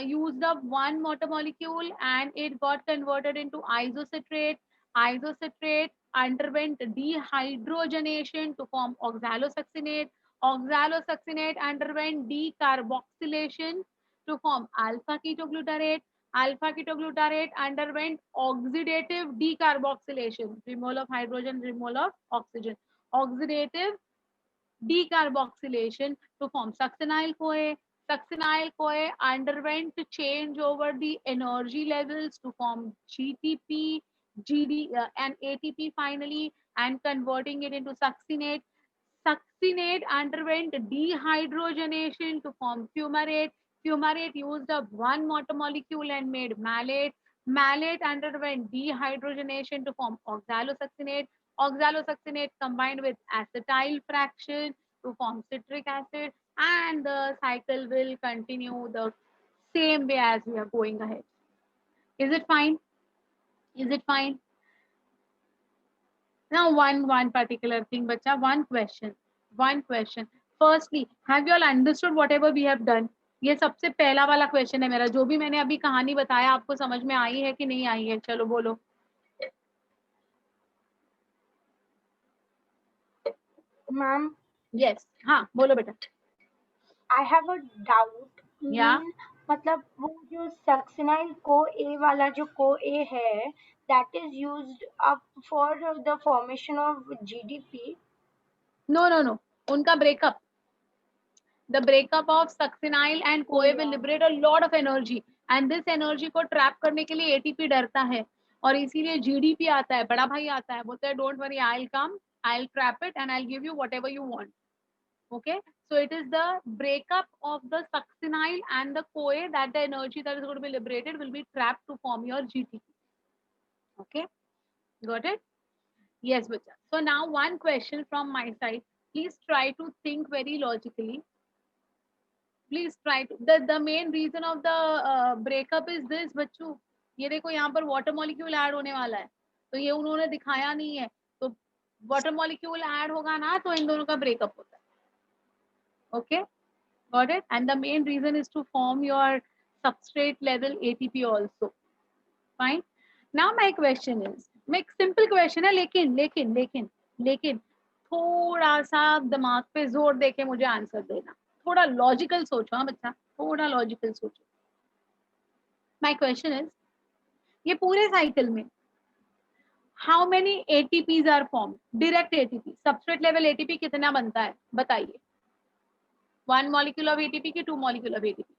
used up one water molecule and it got converted into isocitrate. Isocitrate underwent dehydrogenation to form oxalosuccinate. Oxalosuccinate underwent decarboxylation to form alpha ketoglutarate. Alpha ketoglutarate underwent oxidative decarboxylation, remole of hydrogen, remole of oxygen. Oxidative decarboxylation to form succinyl CoA. Succinyl CoA underwent to change over the energy levels to form GTP, and ATP finally, and converting it into succinate. Succinate underwent dehydrogenation to form fumarate. Fumarate used up one water molecule and made malate. Malate underwent dehydrogenation to form oxalosuccinate. Oxalosuccinate combined with acetyl fraction to form citric acid, and the cycle will continue the same way as we are going ahead. Is it fine? Is it fine? Now one particular thing, bacha, one question. Firstly, have you all understood whatever we have done? ये सबसे पहला वाला question है मेरा. जो भी मैंने अभी कहानी बताया आपको समझ में आई है कि नहीं आई है? चलो बोलो. Ma'am, Yes. हाँ बोलो बेटा. I have a doubt. Yeah. मतलब वो जो succinyl CoA वाला जो CoA है, that is used up for the formation of GDP. No. उनका breakup. The breakup of succinyl and CoA will liberate a lot of energy, and this energy को trap करने के लिए ATP डरता है, और इसीलिए GDP आता है, बड़ा भाई आता है, बोलता है don't worry, I'll come, I'll trap it and I'll give you whatever you want. Okay, so it is the breakup of the succinyl and the CoA that the energy that is going to be liberated will be trapped to form your GDP. Okay, got it? Yes, bacha. So now one question from my side. Please try to think very logically. Please try to. The main reason of the breakup is this, बच्चों. ये देखो यहाँ पर water molecule add होने वाला है, तो ये उन्होंने दिखाया नहीं है, तो water molecule add होगा ना, तो इन दोनों का breakup होता है. Okay, got it? And the main reason is to form your substrate level ATP also. Fine. Now my question is, मैं simple question है, लेकिन थोड़ा सा दिमाग पे जोर देके मुझे आंसर देना. थोड़ा लॉजिकल सोचो. हाँ बच्चा, थोड़ा लॉजिकल सोचो. माय क्वेश्चन इज, ये पूरे साइकिल में how many ATPs are form? Direct ATP, substrate level ATP कितना बनता है बताइए. 1 मॉलिक्यूल ऑफ एटीपी की 2 molecule of ATP?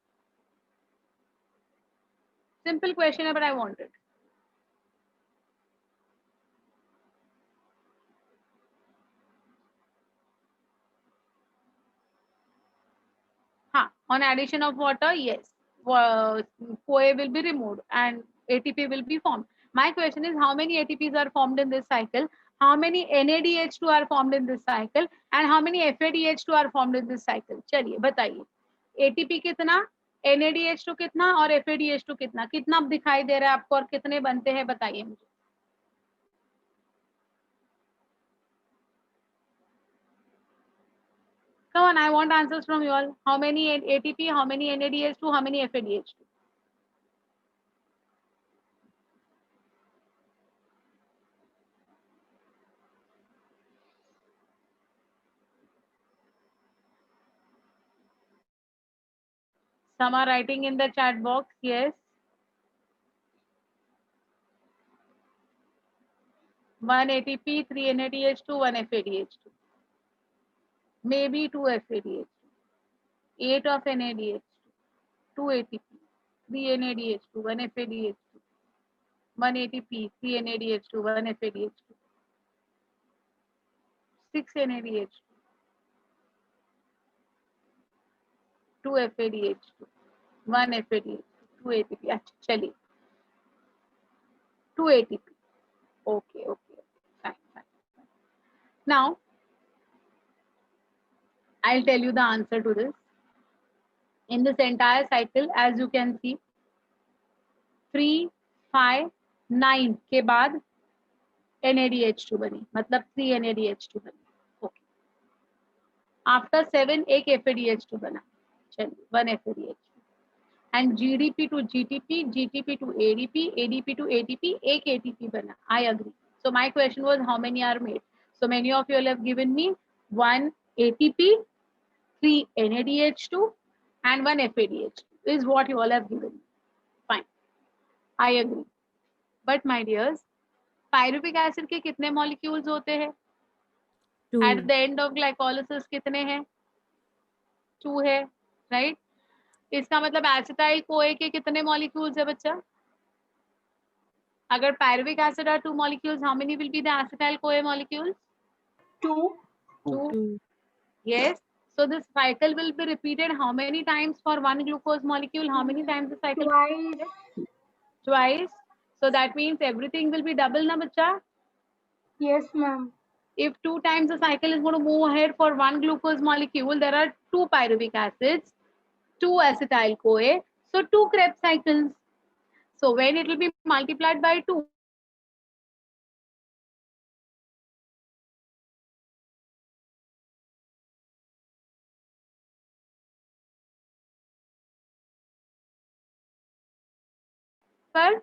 Simple question है, बट आई वांटेड. हाँ, on addition of water, yes, CoA will be removed and ATP will be formed. My question is, how many ATPs are formed in this cycle? How many NADH2 are formed in this cycle? And how many FADH2 are formed in this cycle? चलिए बताइए. ATP कितना, NADH2 कितना और FADH2 कितना? कितना दिखाई दे रहा है आपको और कितने बनते हैं बताइए मुझे. Come on, I want answers from you all. How many ATP, how many NADH2, how many FADH2? Some are writing in the chat box, yes. 1 ATP, 3 NADH2, 1 FADH2. Maybe 2 FADH2. 8 of NADH2. 2 ATP, 3 NADH2, 1 FADH2. 1 ATP, 3 NADH2, 1 FADH2. 6 NADH2. 2 FADH2. 1 FADH2. 2 ATP. अच्छा चलिए. 2 ATP. Okay. Fine. Now, I'll tell you the answer to this. In this entire cycle, as you can see, 3, 5, 9 के बाद NADH2 बनी, मतलब 3 NADH2 बनी. Okay. After 7 एक FADH2 बना. चलिए, 1 FADH2. And GDP to GTP, GTP to ADP, ADP to ATP, एक ATP बना. I agree. So my question was, how many are made? So many of you all have given me 1 ATP, 3 NADH2 and 1 FADH2 is what you all have given me. Fine. I agree. But my dears, pyruvic acid के कितने molecules होते हैं? 2. At the end of glycolysis कितने हैं? 2 है, right? इसका मतलब acetyl CoA के कितने मॉलिक्यूल्स है बच्चा? अगर pyruvic acid are 2 molecules, how many will be the acetyl CoA molecules? 2. 2. Yes. So this cycle will be repeated how many times for one glucose molecule? How many times the cycle? Twice. So that means everything will be double, na bacha? Yes, ma'am. If 2 times the cycle is going to move ahead for one glucose molecule, there are 2 pyruvic acids, 2 acetyl CoA, so 2 Krebs cycles. So when it will be multiplied by 2, पर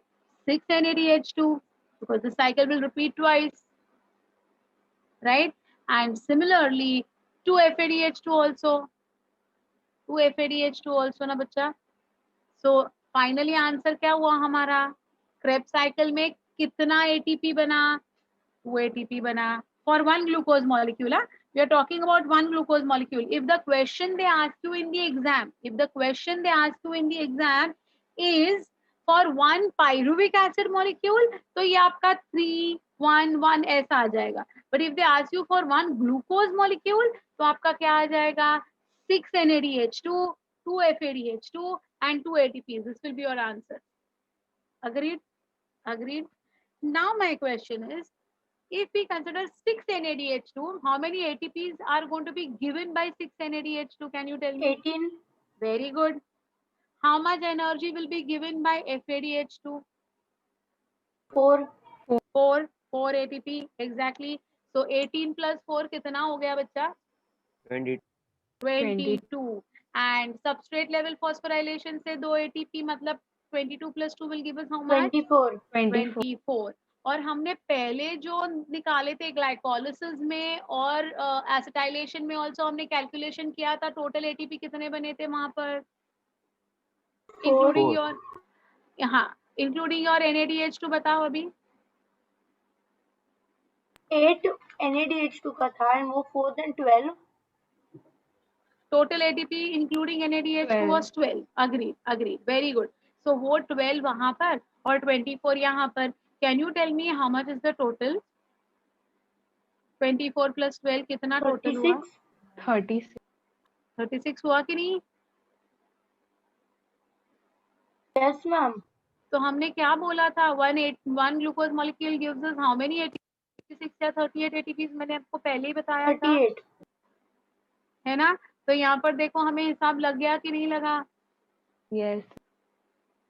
6 NADH2 because the cycle will repeat twice, right? And similarly 2 FADH2 also, 2 FADH2 also ना बच्चा. So finally answer क्या हुआ हमारा? Krebs cycle में कितना ATP बना? 2 ATP बना for one glucose molecule. We are talking about one glucose molecule. If the question they ask you in the exam, is for one pyruvic acid molecule, तो ये आपका 3, 1, 1 ऐसा आ जाएगा. But if they ask you for one glucose molecule, तो आपका क्या आ जाएगा? 6 NADH2, 2 FADH2 and 2 ATPs. This will be your answer. Agreed? Agreed. Now my question is, if we consider 6 NADH2, how many ATPs are going to be given by 6 NADH2? Can you tell me? 18. Very good. How much energy will be given by FADH2? 4. 4 ATP, exactly. So 18 plus 4 कितना हो गया बच्चा? 22. And substrate level phosphorylation से 2 ATP मतलब 22 plus 2 will give us how much? 24. 24. और हमने पहले जो निकाले थे ग्लाइकोलिसिस में और एसिटाइलेशन में ऑल्सो हमने कैलकुलेशन किया था, टोटल एटीपी कितने बने थे वहां पर, इंक्लूडिंग योर, हाँ इंक्लूडिंग योर NADH2 बताओ अभी. 8 NADH2 का था and वो 4 then 12. Total ATP including NADH2 was 12. Agreed. Very good. So वो 12 वहां पर और 24 यहाँ पर. Can you tell me how much is the total? 24 plus 12 कितना टोटल हुआ? 36 हुआ कि नहीं? Yes ma'am. तो हमने क्या बोला था? 1 glucose molecule gives us how many ATPs? 36 या 38 ATPs मैंने आपको पहले ही बताया था, 38. है ना? तो यहाँ पर देखो हमें हिसाब लग गया कि नहीं लगा? Yes.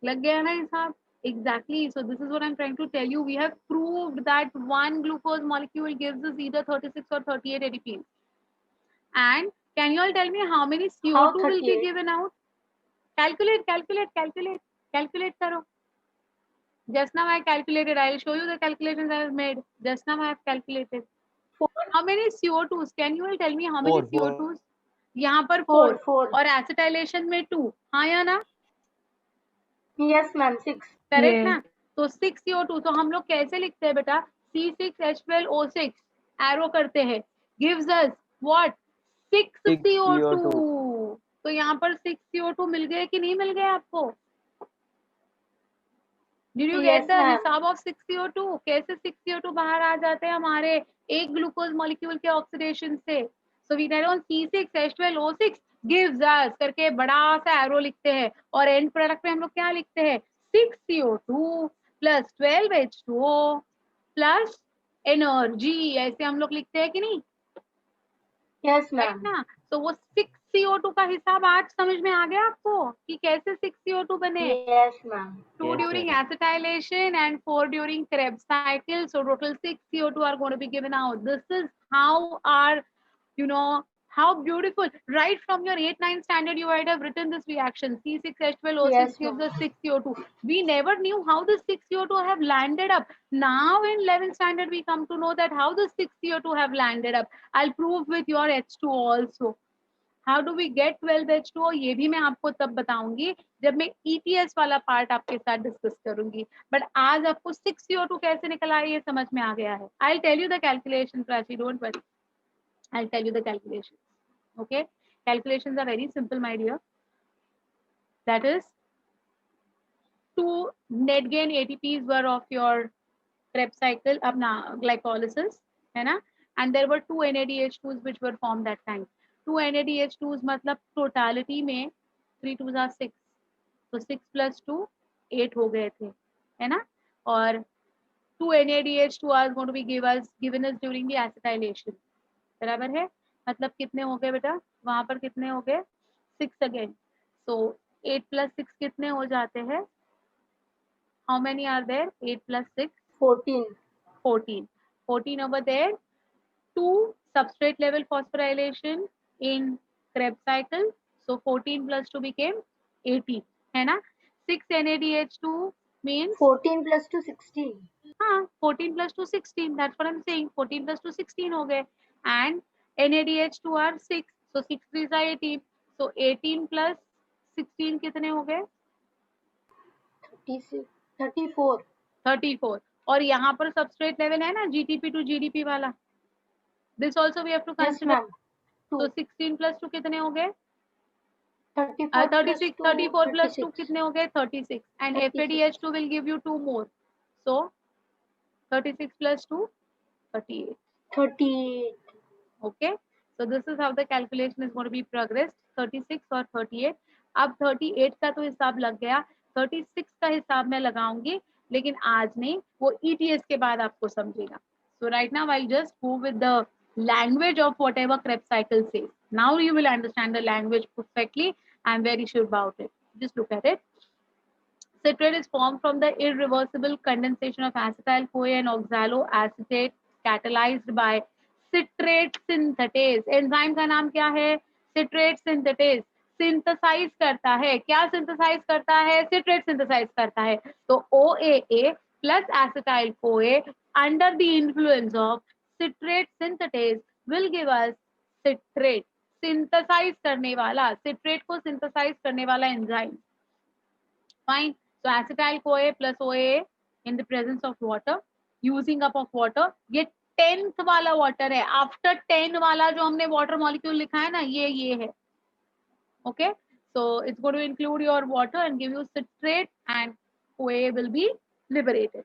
लग गया ना हिसाब? Exactly. So this is what I'm trying to tell you. We have proved that one glucose molecule gives us either 36 or 38 ATPs. And can you all tell me how many CO2 How will be 38? given out? Calculate karo. Just now I calculated. I will show you the calculations I have made. Just now I have calculated. 4. How many CO2s? Can you all tell me how many 4. CO2s? यहाँ पर 4. 4 और acetylation में 2. हाँ या ना? Yes ma'am. 6. Correct ना? तो 6 CO2. तो हम लोग कैसे लिखते हैं बेटा? C6H12O6 एरो करते हैं, gives us what? 6 CO2. तो यहाँ पर 6 CO2 मिल गए कि नहीं मिल गए आपको? Did you Yes get the ma'am. हिसाब of 6 CO2? कैसे 6 CO2 बाहर आ जाते हैं हमारे एक ग्लूकोज मॉलिक्यूल के ऑक्सीडेशन से? So we write on C6H12O6 gives us करके बड़ा सा एरो लिखते हैं और एंड प्रोडक्ट में हम लोग क्या लिखते हैं? 6 CO2 plus 12 H2O plus energy, ऐसे हम लोग लिखते हैं कि नहीं? Yes right ma'am. ना? तो वो 6 CO2 का हिसाब आज समझ में आ गया आपको कि कैसे 6 CO2 बने? Yes ma'am. 2 during acetylation and 4 during Krebs cycle. So total 6 CO2 are going to be given out. This is how our, how beautiful. Right from your 8-9 standard, you might have written this reaction. C6H12O6 Yes, gives ma'am. us 6 CO2. We never knew how the 6 CO2 have landed up. Now in 11th standard, we come to know that how the 6 CO2 have landed up. I'll prove with your H2 also. How do we get 12 H2O? ये भी मैं आपको तब बताऊंगी जब मैं EPS वाला part आपके साथ डिस्कस करूंगी. बट आज आपको 6 CO2 कैसे निकला है ये समझ में आ गया है. I'll tell you the calculation, Prachi, don't worry. I'll tell you the calculations. Okay? Calculations are very simple, my dear. That is, 2 net gain ATPs were of your Krebs cycle, अपना glycolysis, है ना? And there were 2 NADH2s which were formed that time. 2 NADH2s मतलब totality में 3 2s are 6. तो 6 plus 2 8 हो गए थे, है ना? और 2 NADH2 are going to be given us during the acetylation. बराबर है? मतलब कितने हो गए बेटा? वहां पर कितने हो गए? 6 again. So 8 plus 6 कितने हो जाते हैं? How many are there? 8 plus 6? 14. 14. 14 over there. 2 substrate level phosphorylation in Krebs cycle. So 14 plus 2 became 18. है ना? 6 NADH2 means 14 plus 2 16. 14 plus 2 16, that's what I'm saying. 14 plus 2 16 हो गए, and NaDH2 are 6, so 6 3s are 18, so 18 plus 16 कितने हो गए? 36 34. 34. और यहाँ पर सबस्ट्रेट लेवल है ना GTP to GDP वाला, this also we have to Yes consider. ma'am. 2. तो 16 plus 2 कितने हो गए? 34 plus 36. 2 34 plus 2 36. कितने हो गए? 36, and 36. FADH2 will give you 2 more, so 36 plus 2 38. 38. Okay, so this is how the calculation is going to be progressed. 36 और 38. अब 38 का तो हिसाब लग गया, 36 का हिसाब मैं लगाऊंगी, लेकिन आज नहीं, वो ETS के बाद आपको समझेगा. So right now I'll just go with the language of whatever Krebs cycle says. Now you will understand the language perfectly. I'm very sure about it. Just look at it. Citrate is formed from the irreversible condensation of acetyl-CoA and oxaloacetate catalyzed by citrate synthetase. Enzyme का नाम क्या है? Citrate synthetase. Synthesise करता है, क्या synthesise करता है? Citrate synthesise करता है. तो OAA plus acetyl-CoA under the influence of citrate synthetase will give us citrate. Synthesize करने वाला, सिट्रेट को सिंथेसाइज करने वाला enzyme. Fine. So acetyl-CoA plus OAA in the presence of water, using up of water. ये 10th वाला water है. After 10 वाला जो हमने water molecule लिखा है ना, ये है. Okay. So it's going to include your water and give you citrate, and OAA will be liberated.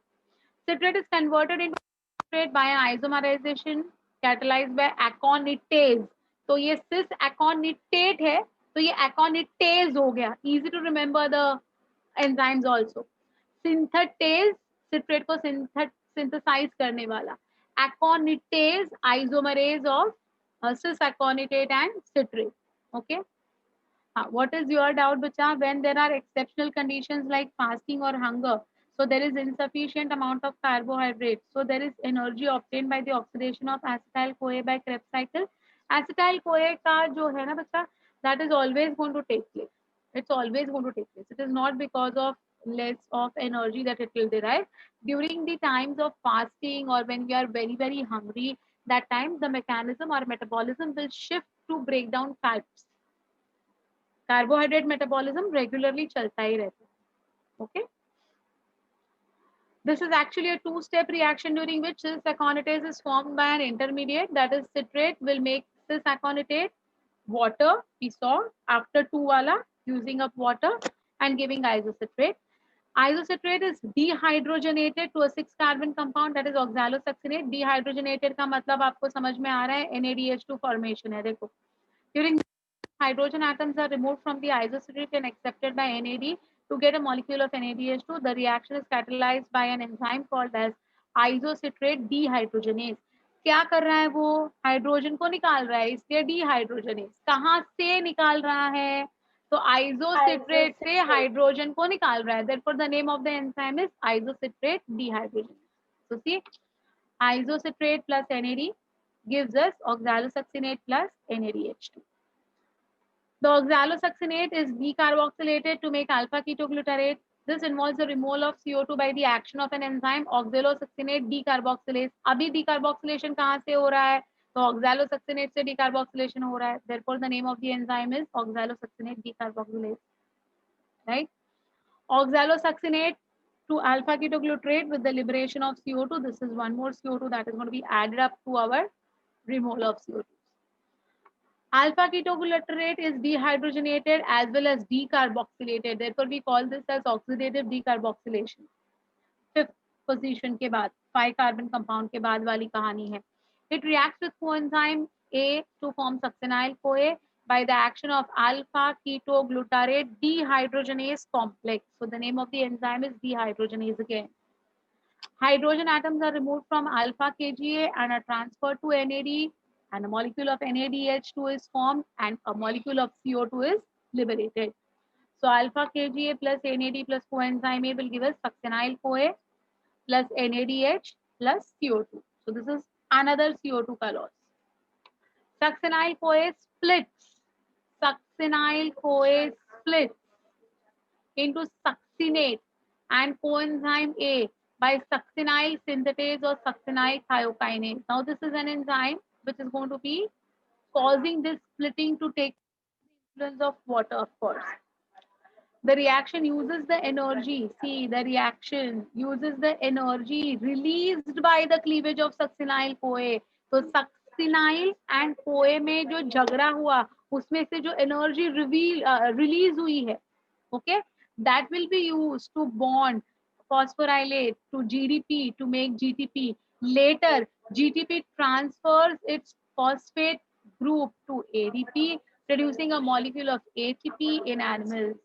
Citrate is converted into citrate by an isomerization catalyzed by aconitase. तो ये cis aconitate है, तो ये aconitase हो गया. Easy to remember the enzymes also. Synthetase citrate को synthesize करने वाला. Aconitase isomerase of cis aconitate and citrate. Okay. What is your doubt, bacha? When there are exceptional conditions like fasting or hunger, so there is insufficient amount of carbohydrates, so there is energy obtained by the oxidation of acetyl-CoA by Krebs cycle. Acetyl-CoA का जो है ना बच्चा, that is always going to take place. It's always going to take place. It is not because of less of energy that it will derive. During the times of fasting or when we are very, very hungry, that time the mechanism or metabolism will shift to break down fats. Carbohydrate metabolism regularly chalta hi rehta hai. Okay. This is actually a two-step reaction during which cis aconitase is formed by an intermediate, that is citrate will make cis aconitate water. We saw after 2 wala using up water and giving isocitrate. Isocitrate is dehydrogenated to a 6 carbon compound, that is oxalosuccinate. Dehydrogenated का मतलब आपको समझ में आ रहा है, NaDH2 formation है. देखो, during hydrogen atoms are removed from the isocitrate and accepted by NAD to get a molecule of NaDH2. The reaction is catalyzed by an enzyme called as isocitrate dehydrogenase. क्या कर रहा है वो? Hydrogen को निकाल रहा है, इसलिए dehydrogenase. कहाँ से निकाल रहा है? तो isocitrate से हाइड्रोजन को निकाल रहा है. Therefore the name of the enzyme is isocitrate dehydrogenase. So see, isocitrate plus NAD gives us oxalosuccinate plus NaDH2. The oxalosuccinate is decarboxylated to make alpha ketoglutarate. This involves the removal of CO2 by the action of an enzyme oxalosuccinate decarboxylase. अभी decarboxylation कहाँ से हो रहा है? तो oxalosuccinate से decarboxylation हो रहा है. Therefore, the name of the enzyme is oxalosuccinate decarboxylase. Right? Oxalosuccinate to alpha ketoglutarate with the liberation of CO2. This is one more CO2 that is going to be added up to our removal of CO2. Alpha ketoglutarate is dehydrogenated as well as decarboxylated. Therefore, we call this as oxidative decarboxylation. 5th position के बाद 5 carbon compound के बाद वाली कहानी है. It reacts with coenzyme A to form succinyl-CoA by the action of alpha ketoglutarate dehydrogenase complex. So the name of the enzyme is dehydrogenase again. Hydrogen atoms are removed from alpha KGA and are transferred to NAD, and a molecule of NADH2 is formed and a molecule of CO2 is liberated. So alpha KGA plus NAD plus coenzyme A will give us succinyl-CoA plus NADH plus CO2. So this is another CO2 ka loss. Succinyl-CoA splits. Succinyl-CoA splits into succinate. and coenzyme A by succinyl synthetase or succinyl thiokinase. Now this is an enzyme which is going to be causing this splitting to take influence of water, of course. The reaction uses the energy. See, the reaction uses the energy released by the cleavage of succinyl CoA. तो succinyl and CoA में जो झगड़ा हुआ उसमें से जो energy release हुई है, okay, that will be used to bond phosphorylate to GDP to make GTP. Later, GTP transfers its phosphate group to ADP, producing a molecule of ATP in animals.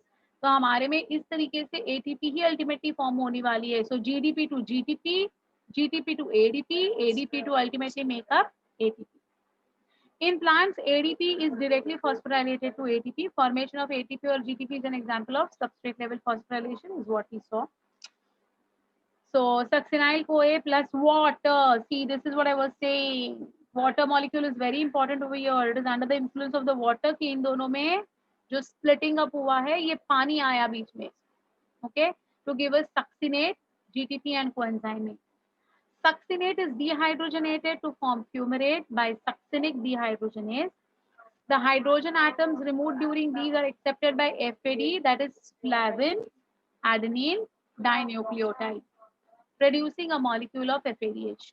तो हमारे में इस तरीके से ATP ही ultimately form होने वाली है. सो GDP to GTP, GTP to ADP, ADP to ultimately make up ATP. In plants, ADP is directly phosphorylated to ATP. Formation of ATP or GTP is an example of substrate level phosphorylation, is what we saw. So succinyl CoA plus water. See, this is what I was saying. Water molecule is very important over here. It is under the influence of the water कि इन दोनों में जो splitting up हुआ है ये पानी आया बीच में. Okay, to give us succinate, GTP and coenzyme. Succinate is dehydrogenated to form fumarate by succinic dehydrogenase. The hydrogen atoms removed during these are accepted by FAD, that is flavin adenine dinucleotide, producing a molecule of FADH2.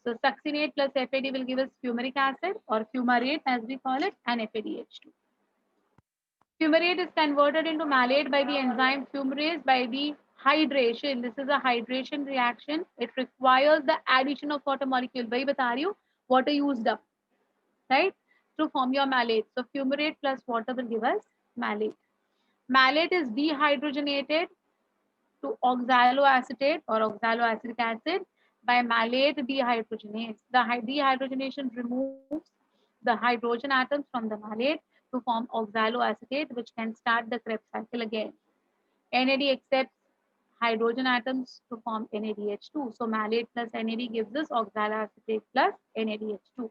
So succinate plus FAD will give us fumaric acid or fumarate as we call it, and FADH2. Fumarate is converted into malate by the enzyme fumarase by the hydration. This is a hydration reaction. It requires the addition of water molecule. वही बता रही हूँ, water used up, right, to form your malate. So fumarate plus water will give us malate. Malate is dehydrogenated to oxaloacetate or oxaloacetic acid by malate dehydrogenase. The dehydrogenation removes the hydrogen atoms from the malate to form oxaloacetate, which can start the Krebs cycle again. NAD accepts hydrogen atoms to form NADH2. So malate plus NAD gives us oxaloacetate plus NADH2.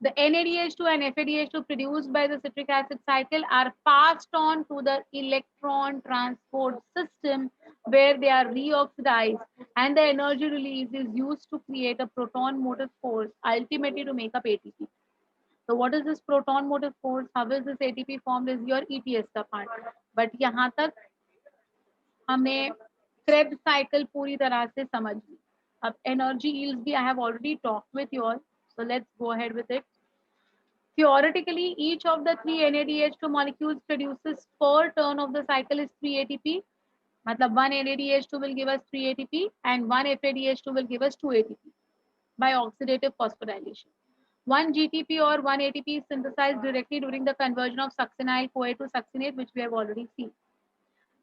The NADH2 and FADH2 produced by the citric acid cycle are passed on to the electron transport system where they are reoxidized, and the energy release is used to create a proton motive force, ultimately to make up ATP. So what is this proton motive force? How is this ATP formed is your ETS का part. But यहाँ तक हमने Krebs cycle पूरी तरह से समझ ली. अब energy yields भी I have already talked with you all. So let's go ahead with it. Theoretically, each of the 3 NADH2 molecules produces per turn of the cycle is 3 ATP. मतलब 1 NADH2 will give us 3 ATP and 1 FADH2 will give us 2 ATP by oxidative phosphorylation. 1 GTP or 1 ATP is synthesized directly during the conversion of succinyl CoA to succinate, which we have already seen.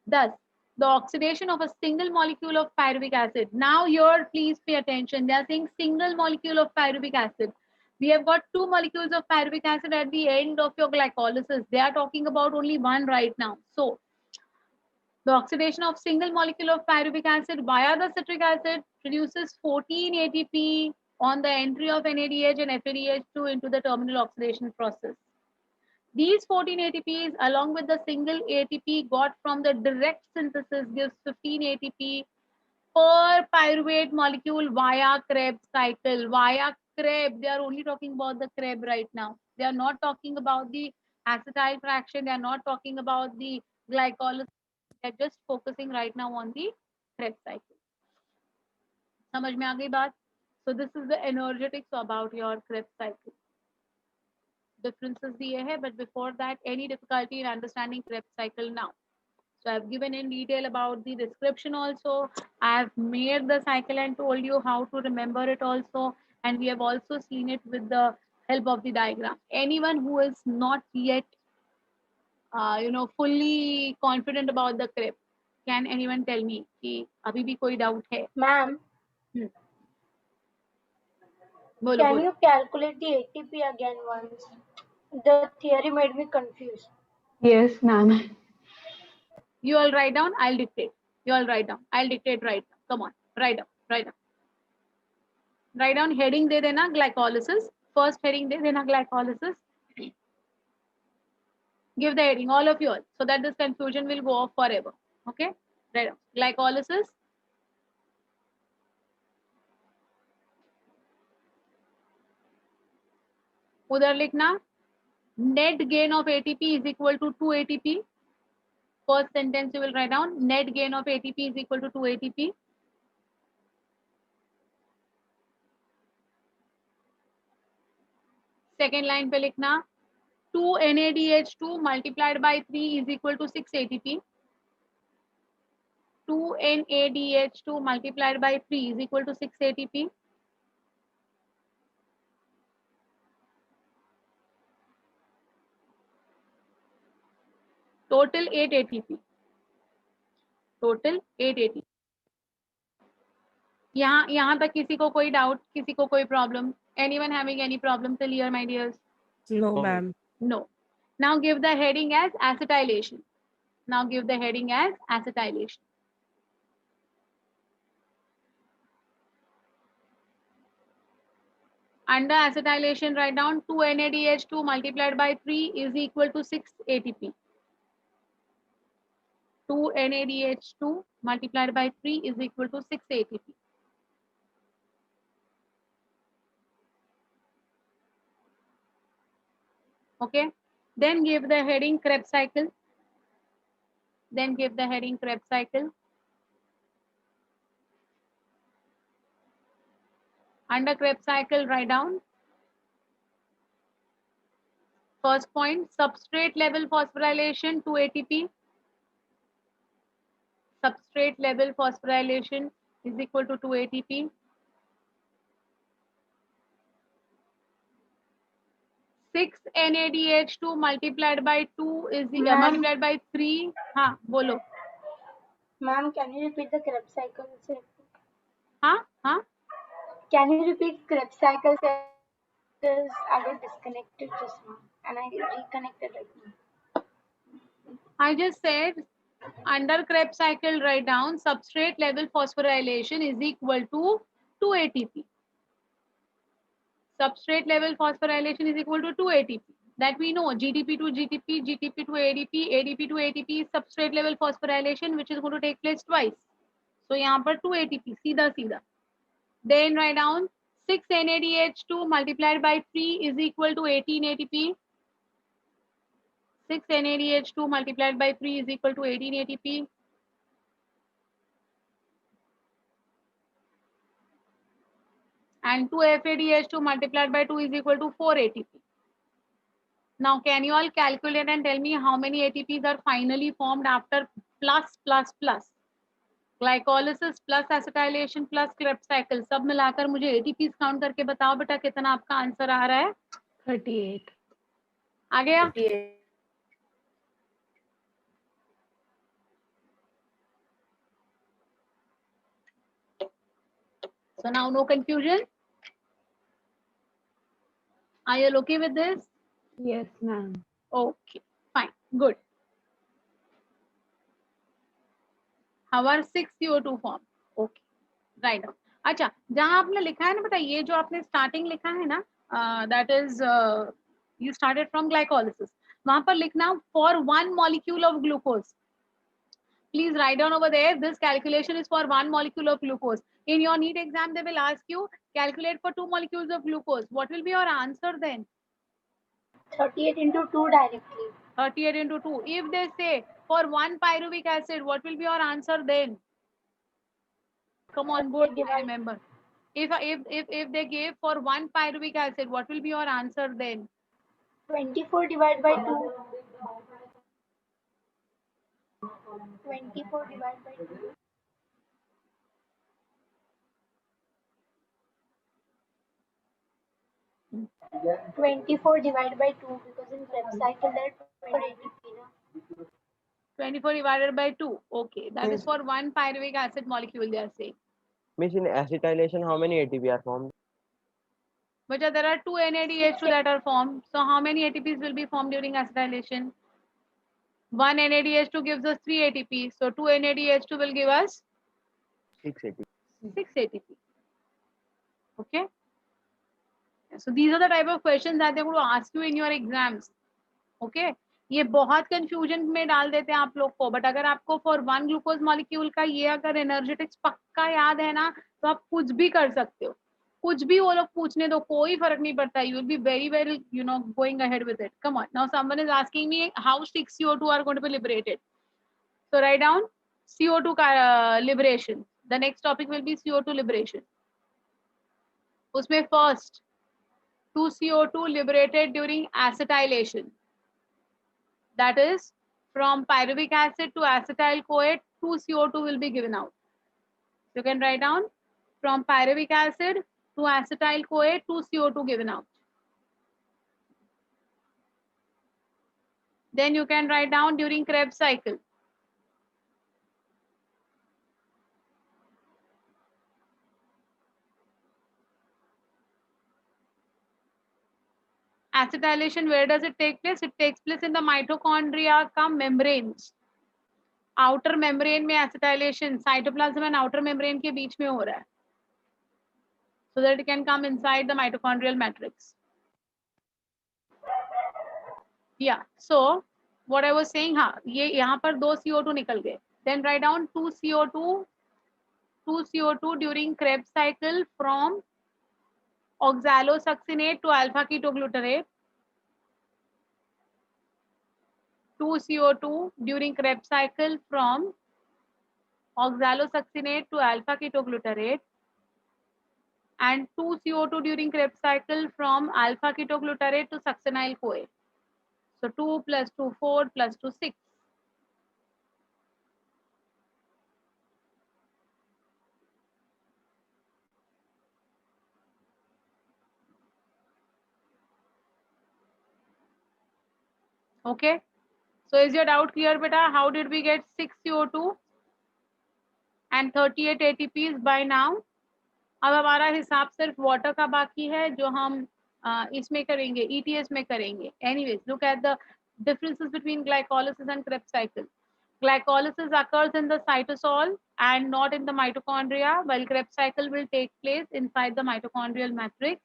Thus, the oxidation of a single molecule of pyruvic acid. Now here, please pay attention. They are saying single molecule of pyruvic acid. We have got 2 molecules of pyruvic acid at the end of your glycolysis. They are talking about only 1 right now. So, the oxidation of single molecule of pyruvic acid via the citric acid produces 14 ATP on the entry of NADH and FADH2 into the terminal oxidation process. These 14 ATPs along with the single ATP got from the direct synthesis gives 15 ATP per pyruvate molecule via Krebs cycle. Via Krebs, they are only talking about the Krebs right now. They are not talking about the acetyl fraction. They are not talking about the glycolysis. They are just focusing right now on the Krebs cycle. समझ में आ गई बात? So this is the energetics about your Krebs cycle. Differences दिए है, but before that, any difficulty in understanding Krebs cycle now? So I've given in detail about the description also. I've made the cycle and told you how to remember it also, and we have also seen it with the help of the diagram. Anyone who is not yet, fully confident about the Krebs, can anyone tell me कि अभी भी कोई doubt है? Ma'am, बोलो, can बोलो. you calculate the ATP again once? The theory made me confused. Yes, ma'am. You all write down, I'll dictate. You all write down, I'll dictate right now. Come on, write down, write down. Write down heading दे देना glycolysis. First heading दे देना glycolysis. Give the heading, all of you all, so that this confusion will go off forever. Okay? Right. Glycolysis. उधर लिखना net gain of ATP is equal to 2 ATP. First sentence you will write down net gain of ATP is equal to 2 ATP. Second line पे लिखना 2 NADH2 multiplied by 3 is equal to 6 ATP. 2 NADH2 multiplied by 3 is equal to 6 ATP. Total 8 ATP. Total 8 ATP. यहाँ तक किसी को कोई doubt, किसी को कोई problem? Anyone having any problem till here, my dears? No, ma'am. No. Now give the heading as acetylation. Now give the heading as acetylation. Under acetylation, write down 2 NADH2 multiplied by 3 is equal to 6 ATP. 2 NADH2 multiplied by 3 is equal to 6 ATP. Okay. Then give the heading Krebs cycle. Then give the heading Krebs cycle. Under Krebs cycle, write down first point, substrate level phosphorylation 2 ATP. Substrate level phosphorylation is equal to 2 ATP. 6 NADH2 multiplied by 2 is multiplied by 3. हाँ बोलो. Ma'am, can you repeat the Krebs cycle? हाँ. Can you repeat Krebs cycle? Because I got disconnected just now and I reconnected right now. I just said under Krebs cycle, write down substrate level phosphorylation is equal to 2 ATP. Substrate level phosphorylation is equal to 2 ATP. That we know. GTP to GTP, GTP to ADP, ADP to ATP is substrate level phosphorylation, which is going to take place twice. So यहाँ पर 2 ATP, सीधा सीधा. Then write down 6 NADH2 multiplied by 3 is equal to 18 ATP. 6 NADH2 multiplied by 3 is equal to 18 ATP. And 2 FADH2 multiplied by 2 is equal to 4 ATP. Now, can you all calculate and tell me how many ATPs are finally formed after plus plus plus? Glycolysis plus acetylation plus Krebs cycle सब मिलाकर मुझे ATPs count करके बताओ बेटा कितना आपका answer आ रहा है? 38. आ गया? 38. So now no confusion? Are you okay with this? Yes, ma'am. Okay, fine, good. How are 6 CO2 formed? Okay, right now. अच्छा, जहाँ आपने लिखा है ना बेटा, ये जो आपने starting लिखा है ना, that is you started from glycolysis. वहाँ पर लिखना for 1 molecule of glucose. Please write down over there. This calculation is for 1 molecule of glucose. In your NEET exam, they will ask you calculate for 2 molecules of glucose. What will be your answer then? 38 into 2 directly. 38 into 2. If they say for 1 pyruvic acid, what will be your answer then? Come on board, remember. If they gave for 1 pyruvic acid, what will be your answer then? 24 divided by 2. 24 divided by 2. 24 divided by 2 because in Krebs cycle there are 24 ATP. 24 divided by 2. Okay, that is for 1 pyruvic acid molecule they are saying. Miss, in acetylation, how many ATP are formed? But there are 2 NADH2 that are formed. So how many ATPs will be formed during acetylation? 1 NADH2 gives us 3 ATP. So 2 NADH2 will give us 6 ATP. 6 ATP. Okay. So these are the type of questions that they will ask you in your exams. Okay. ये बहुत confusion में डाल देते हैं आप लोग को, but अगर आपको फॉर 1 ग्लूकोज मॉलिक्यूल का ये अगर एनर्जेटिक्स पक्का याद है ना, तो आप कुछ भी कर सकते हो, कुछ भी वो लोग पूछने दो, कोई फर्क नहीं पड़ता. You will be very very going ahead with it. Come on, now someone is asking me how 6 CO2 are going to be liberated. So write down CO2 का liberation. The next topic will be CO2 liberation. उसमें first 2 CO2 liberated during acetylation. That is, from pyruvic acid to acetyl CoA, 2 CO2 will be given out. You can write down from pyruvic acid to acetyl CoA, 2 CO2 given out. Then you can write down during Krebs cycle. Acetylation, where does it take place? It takes place in the mitochondria का membranes. Outer membrane में acetylation cytoplasm and outer membrane के बीच में हो रहा है, so that it can come inside the mitochondrial matrix. Yeah, so what I was saying, हाँ ये यहाँ पर 2 CO2 निकल गए. Then write down 2 CO2 during Krebs cycle from oxalosuccinate to alpha ketoglutarate. 2 CO2 during Krebs cycle from oxalosuccinate to alpha ketoglutarate, and 2 CO2 during Krebs cycle from alpha ketoglutarate to succinyl CoA. So 2 plus 2 4 plus 2 6. Okay, so is your doubt clear beta? How did we get 6 CO2 and 38 ATPs by now? अब हमारा हिसाब सिर्फ water का बाकी है जो हम इसमें करेंगे, ETS में करेंगे. Anyways, look at the differences between glycolysis and Krebs cycle. Glycolysis occurs in the cytosol and not in the mitochondria, while Krebs cycle will take place inside the mitochondrial matrix.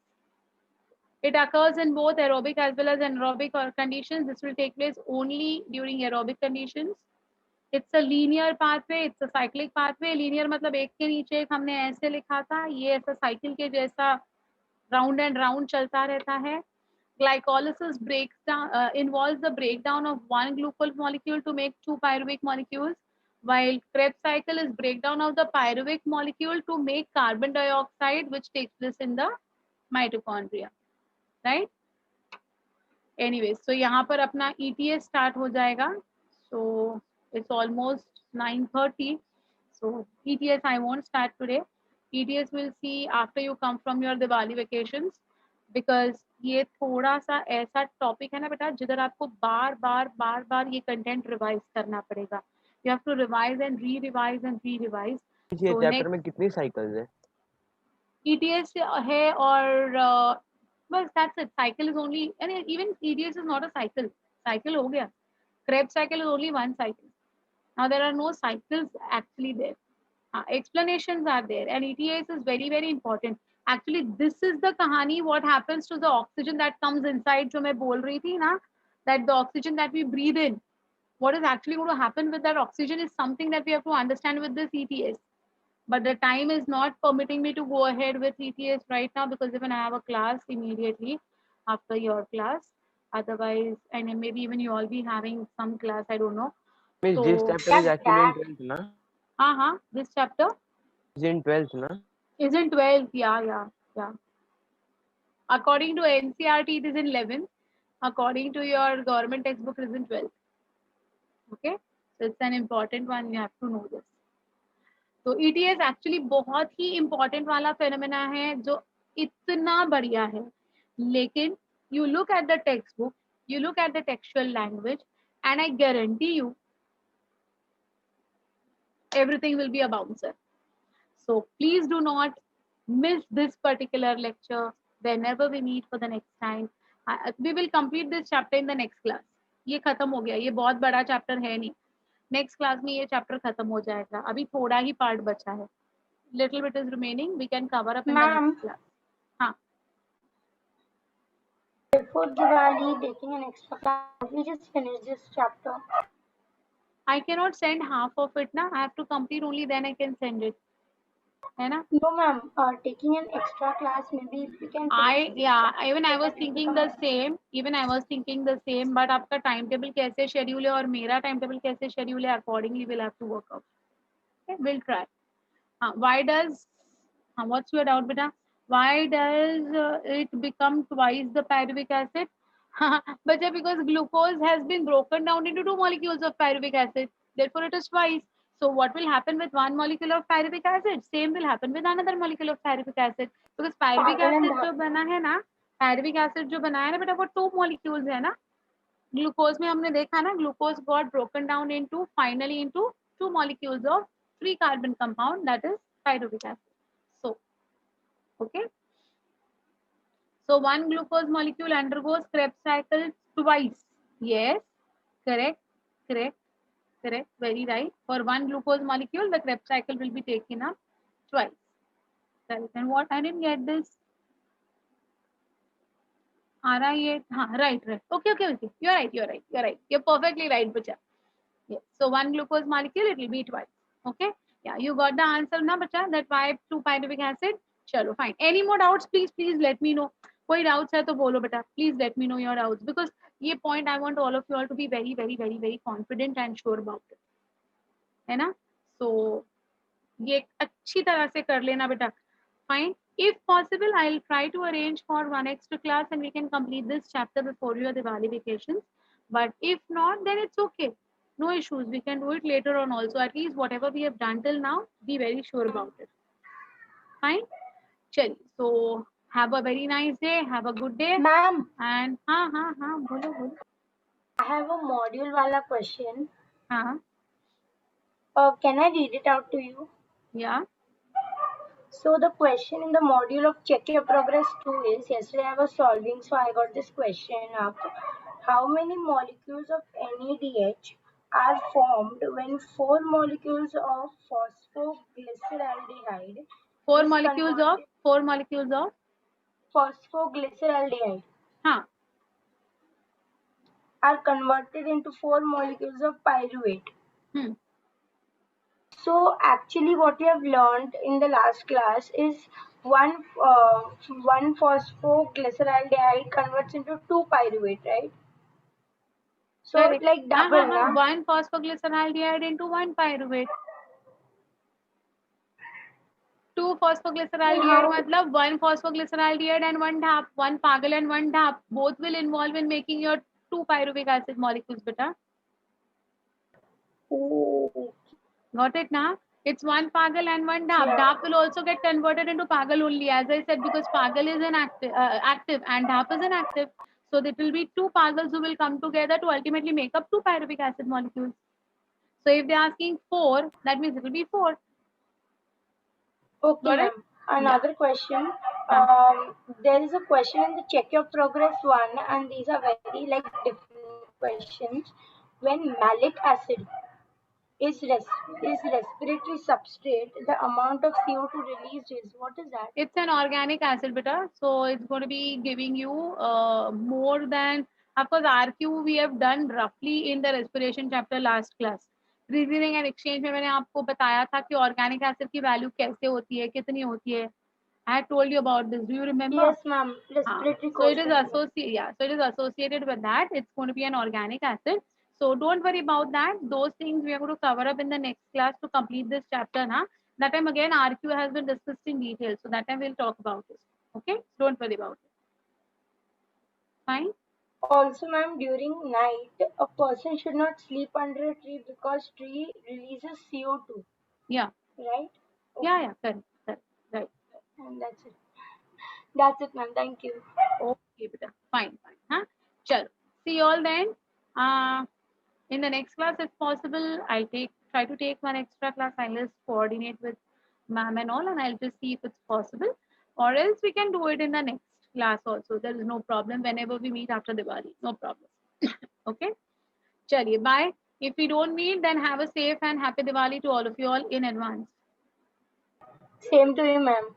It occurs in both aerobic as well as anaerobic conditions. This will take place only during aerobic conditions. It's a linear pathway, it's a cyclic pathway. Linear मतलब एक के नीचे एक हमने ऐसे लिखा था, ये ऐसा साइकिल के जैसा राउंड एंड राउंड चलता रहता है. Glycolysis breaks down, involves the breakdown of one glucose molecule to make 2 pyruvic molecules, while Krebs cycle is breakdown of the pyruvic molecule to make carbon dioxide, which takes place in the mitochondria, right? Anyways, so यहाँ पर अपना ETS start हो जाएगा. So it's almost 9:30. So ETS I won't start today. ETS we'll see after you come from your Diwali vacations, because ये थोड़ा सा ऐसा topic है ना बेटा जिधर आपको बार बार ये कंटेंट रिवाइज करना पड़ेगा. You have to revise and re-revise and re-revise. ये So चैप्टर next में कितनी साइकिल्स है? ETS है और बस that's it. Cycle is only, and even ETS is not a cycle. Cycle हो गया. Krebs cycle is only one cycle. Now there are no cycles actually there. Explanations are there, and ETS is very very important. Actually, this is the kahani. What happens to the oxygen that comes inside? जो मैं बोल रही थी ना, that the oxygen that we breathe in, what is actually going to happen with that oxygen is something that we have to understand with this ETS. But the time is not permitting me to go ahead with ETS right now, because even I have a class immediately after your class. Otherwise, and maybe even you all be having some class, I don't know. Miss, So, this chapter is actually in 12th, na? This chapter Is in 12th, na? is in 12th. Yeah. According to NCERT, it is in 11th. According to your government textbook, it is in 12th. Okay, so it's an important one. You have to know this. तो ETS actually बहुत ही important वाला phenomena है जो इतना बढ़िया है, लेकिन you look at the text book, you look at the textual language, and I guarantee you everything will be a bouncer. So please do not miss this particular lecture whenever we meet for the next time. We will complete this chapter in the next class. ये खत्म हो गया, ये बहुत बड़ा chapter है नहीं. Next class में ये चैप्टर खत्म हो जाएगा. अभी थोड़ा ही पार्ट बचा है. Little bit is remaining. We can cover up in the next class. हाँ. Before Diwali, taking an extra class. We just finished this chapter. I cannot send half of it na. I have to complete only then I can send it. है ना? No, ma'am. Taking an extra class, maybe if we can finish this chapter, even I was then it thinking the becomes- same. Even I was thinking the same. But आपका time table कैसे schedule है और मेरा time table कैसे schedule है, accordingly we'll have to work out. Okay, we'll try. Why does? What's your doubt, beta? Why does it become twice the pyruvic acid? But because glucose has been broken down into 2 molecules of pyruvic acid, therefore it is twice. So what will happen with 1 molecule of pyruvic acid? Same will happen with another molecule of pyruvic acid. Because pyruvic acid जो बना है ना, pyruvic acid जो बना है ना बेटा, वो 2 molecules है ना. Glucose में हमने देखा ना, glucose got broken down into finally into 2 molecules of 3 carbon compound, that is pyruvic acid. So, okay. So 1 glucose molecule undergoes Krebs cycle twice. Yes, correct, correct, correct, very right. For 1 glucose molecule, the Krebs cycle will be taken up twice. Correct. And what? I didn't get this. Right, right. Okay. You're right. You're perfectly right, Bacha. Yes. So 1 glucose molecule, it will be twice. Okay. Yeah, you got the answer now, Bacha. That why 2 pyruvic acid. Chalo, fine. Any more doubts? Please let me know. कोई doubts है तो बोलो बेटा. Please let me know your doubts because ये point I want all of you all to be very confident and sure about it. है ना? So ये अच्छी तरह से कर लेना बेटा. Fine. If possible, I'll try to arrange for 1 extra class and we can complete this chapter before your Diwali vacations. But if not, then it's okay. No issues. We can do it later on also. At least whatever we have done till now, be very sure about it. Fine. Chali. So have a very nice day. Have a good day. Ma'am. And bolo. I have a module wala question. Can I read it out to you? Yeah. So the question in the module of Check Your Progress 2 is, yesterday I was solving, so I got this question up. How many molecules of NADH are formed when 4 molecules of phosphoglyceraldehyde 4 molecules of phosphoglyceraldehyde are converted into 4 molecules of pyruvate. So actually what we have learned in the last class is one phosphoglyceraldehyde converts into 2 pyruvate, right? So correct. like double, na? 1 phosphoglyceraldehyde into 1 pyruvate. 2 phosphoglyceraldehyde मतलब 1 phosphoglyceraldehyde and 1 DAP, 1 pagal and 1 DAP, both will involve in making your 2 pyruvic acid molecules, beta. Oh. Got it now? It's 1 pagal and 1 DAP. Yeah. DAP will also get converted into pagal only, as I said, because pagal is an active and DAP is an active. So it will be 2 pagals who will come together to ultimately make up 2 pyruvic acid molecules. So if they're asking 4, that means it will be 4. Okay, ma'am. Another question. There is a question in the Check Your Progress 1, and these are very different questions. When malic acid is respiratory substrate, the amount of CO2 released is, what is that? It's an organic acid, beta. So it's going to be giving you more than, of course, RQ we have done roughly in the respiration chapter last class. Reasoning and exchange में मैंने आपको बताया था कि organic acid की value कैसे होती है, कितनी होती है. I had told you about this. Do you remember? Yes, ma'am. Respiratory So it is associated. So it is associated with that. It's going to be an organic acid. So don't worry about that. Those things we are going to cover up in the next class to complete this chapter. Na? That time again RQ has been discussed in detail. So that time we'll talk about this. Okay? Don't worry about it. Fine. Also, ma'am, during night, a person should not sleep under a tree because tree releases CO2. Yeah. Right? Okay. Yeah, correct. Right. And that's it. That's it, ma'am. Thank you. Okay, beta. Fine. Huh? Chalo. See you all then. In the next class, if possible, I'll try to take 1 extra class. I'll just coordinate with ma'am and all, and I'll just see if it's possible. Or else we can do it in the next class also. There is no problem whenever we meet after Diwali. No problem. Okay? Chaliye, bye. If we don't meet, then have a safe and happy Diwali to all of you all in advance. Same to you, ma'am.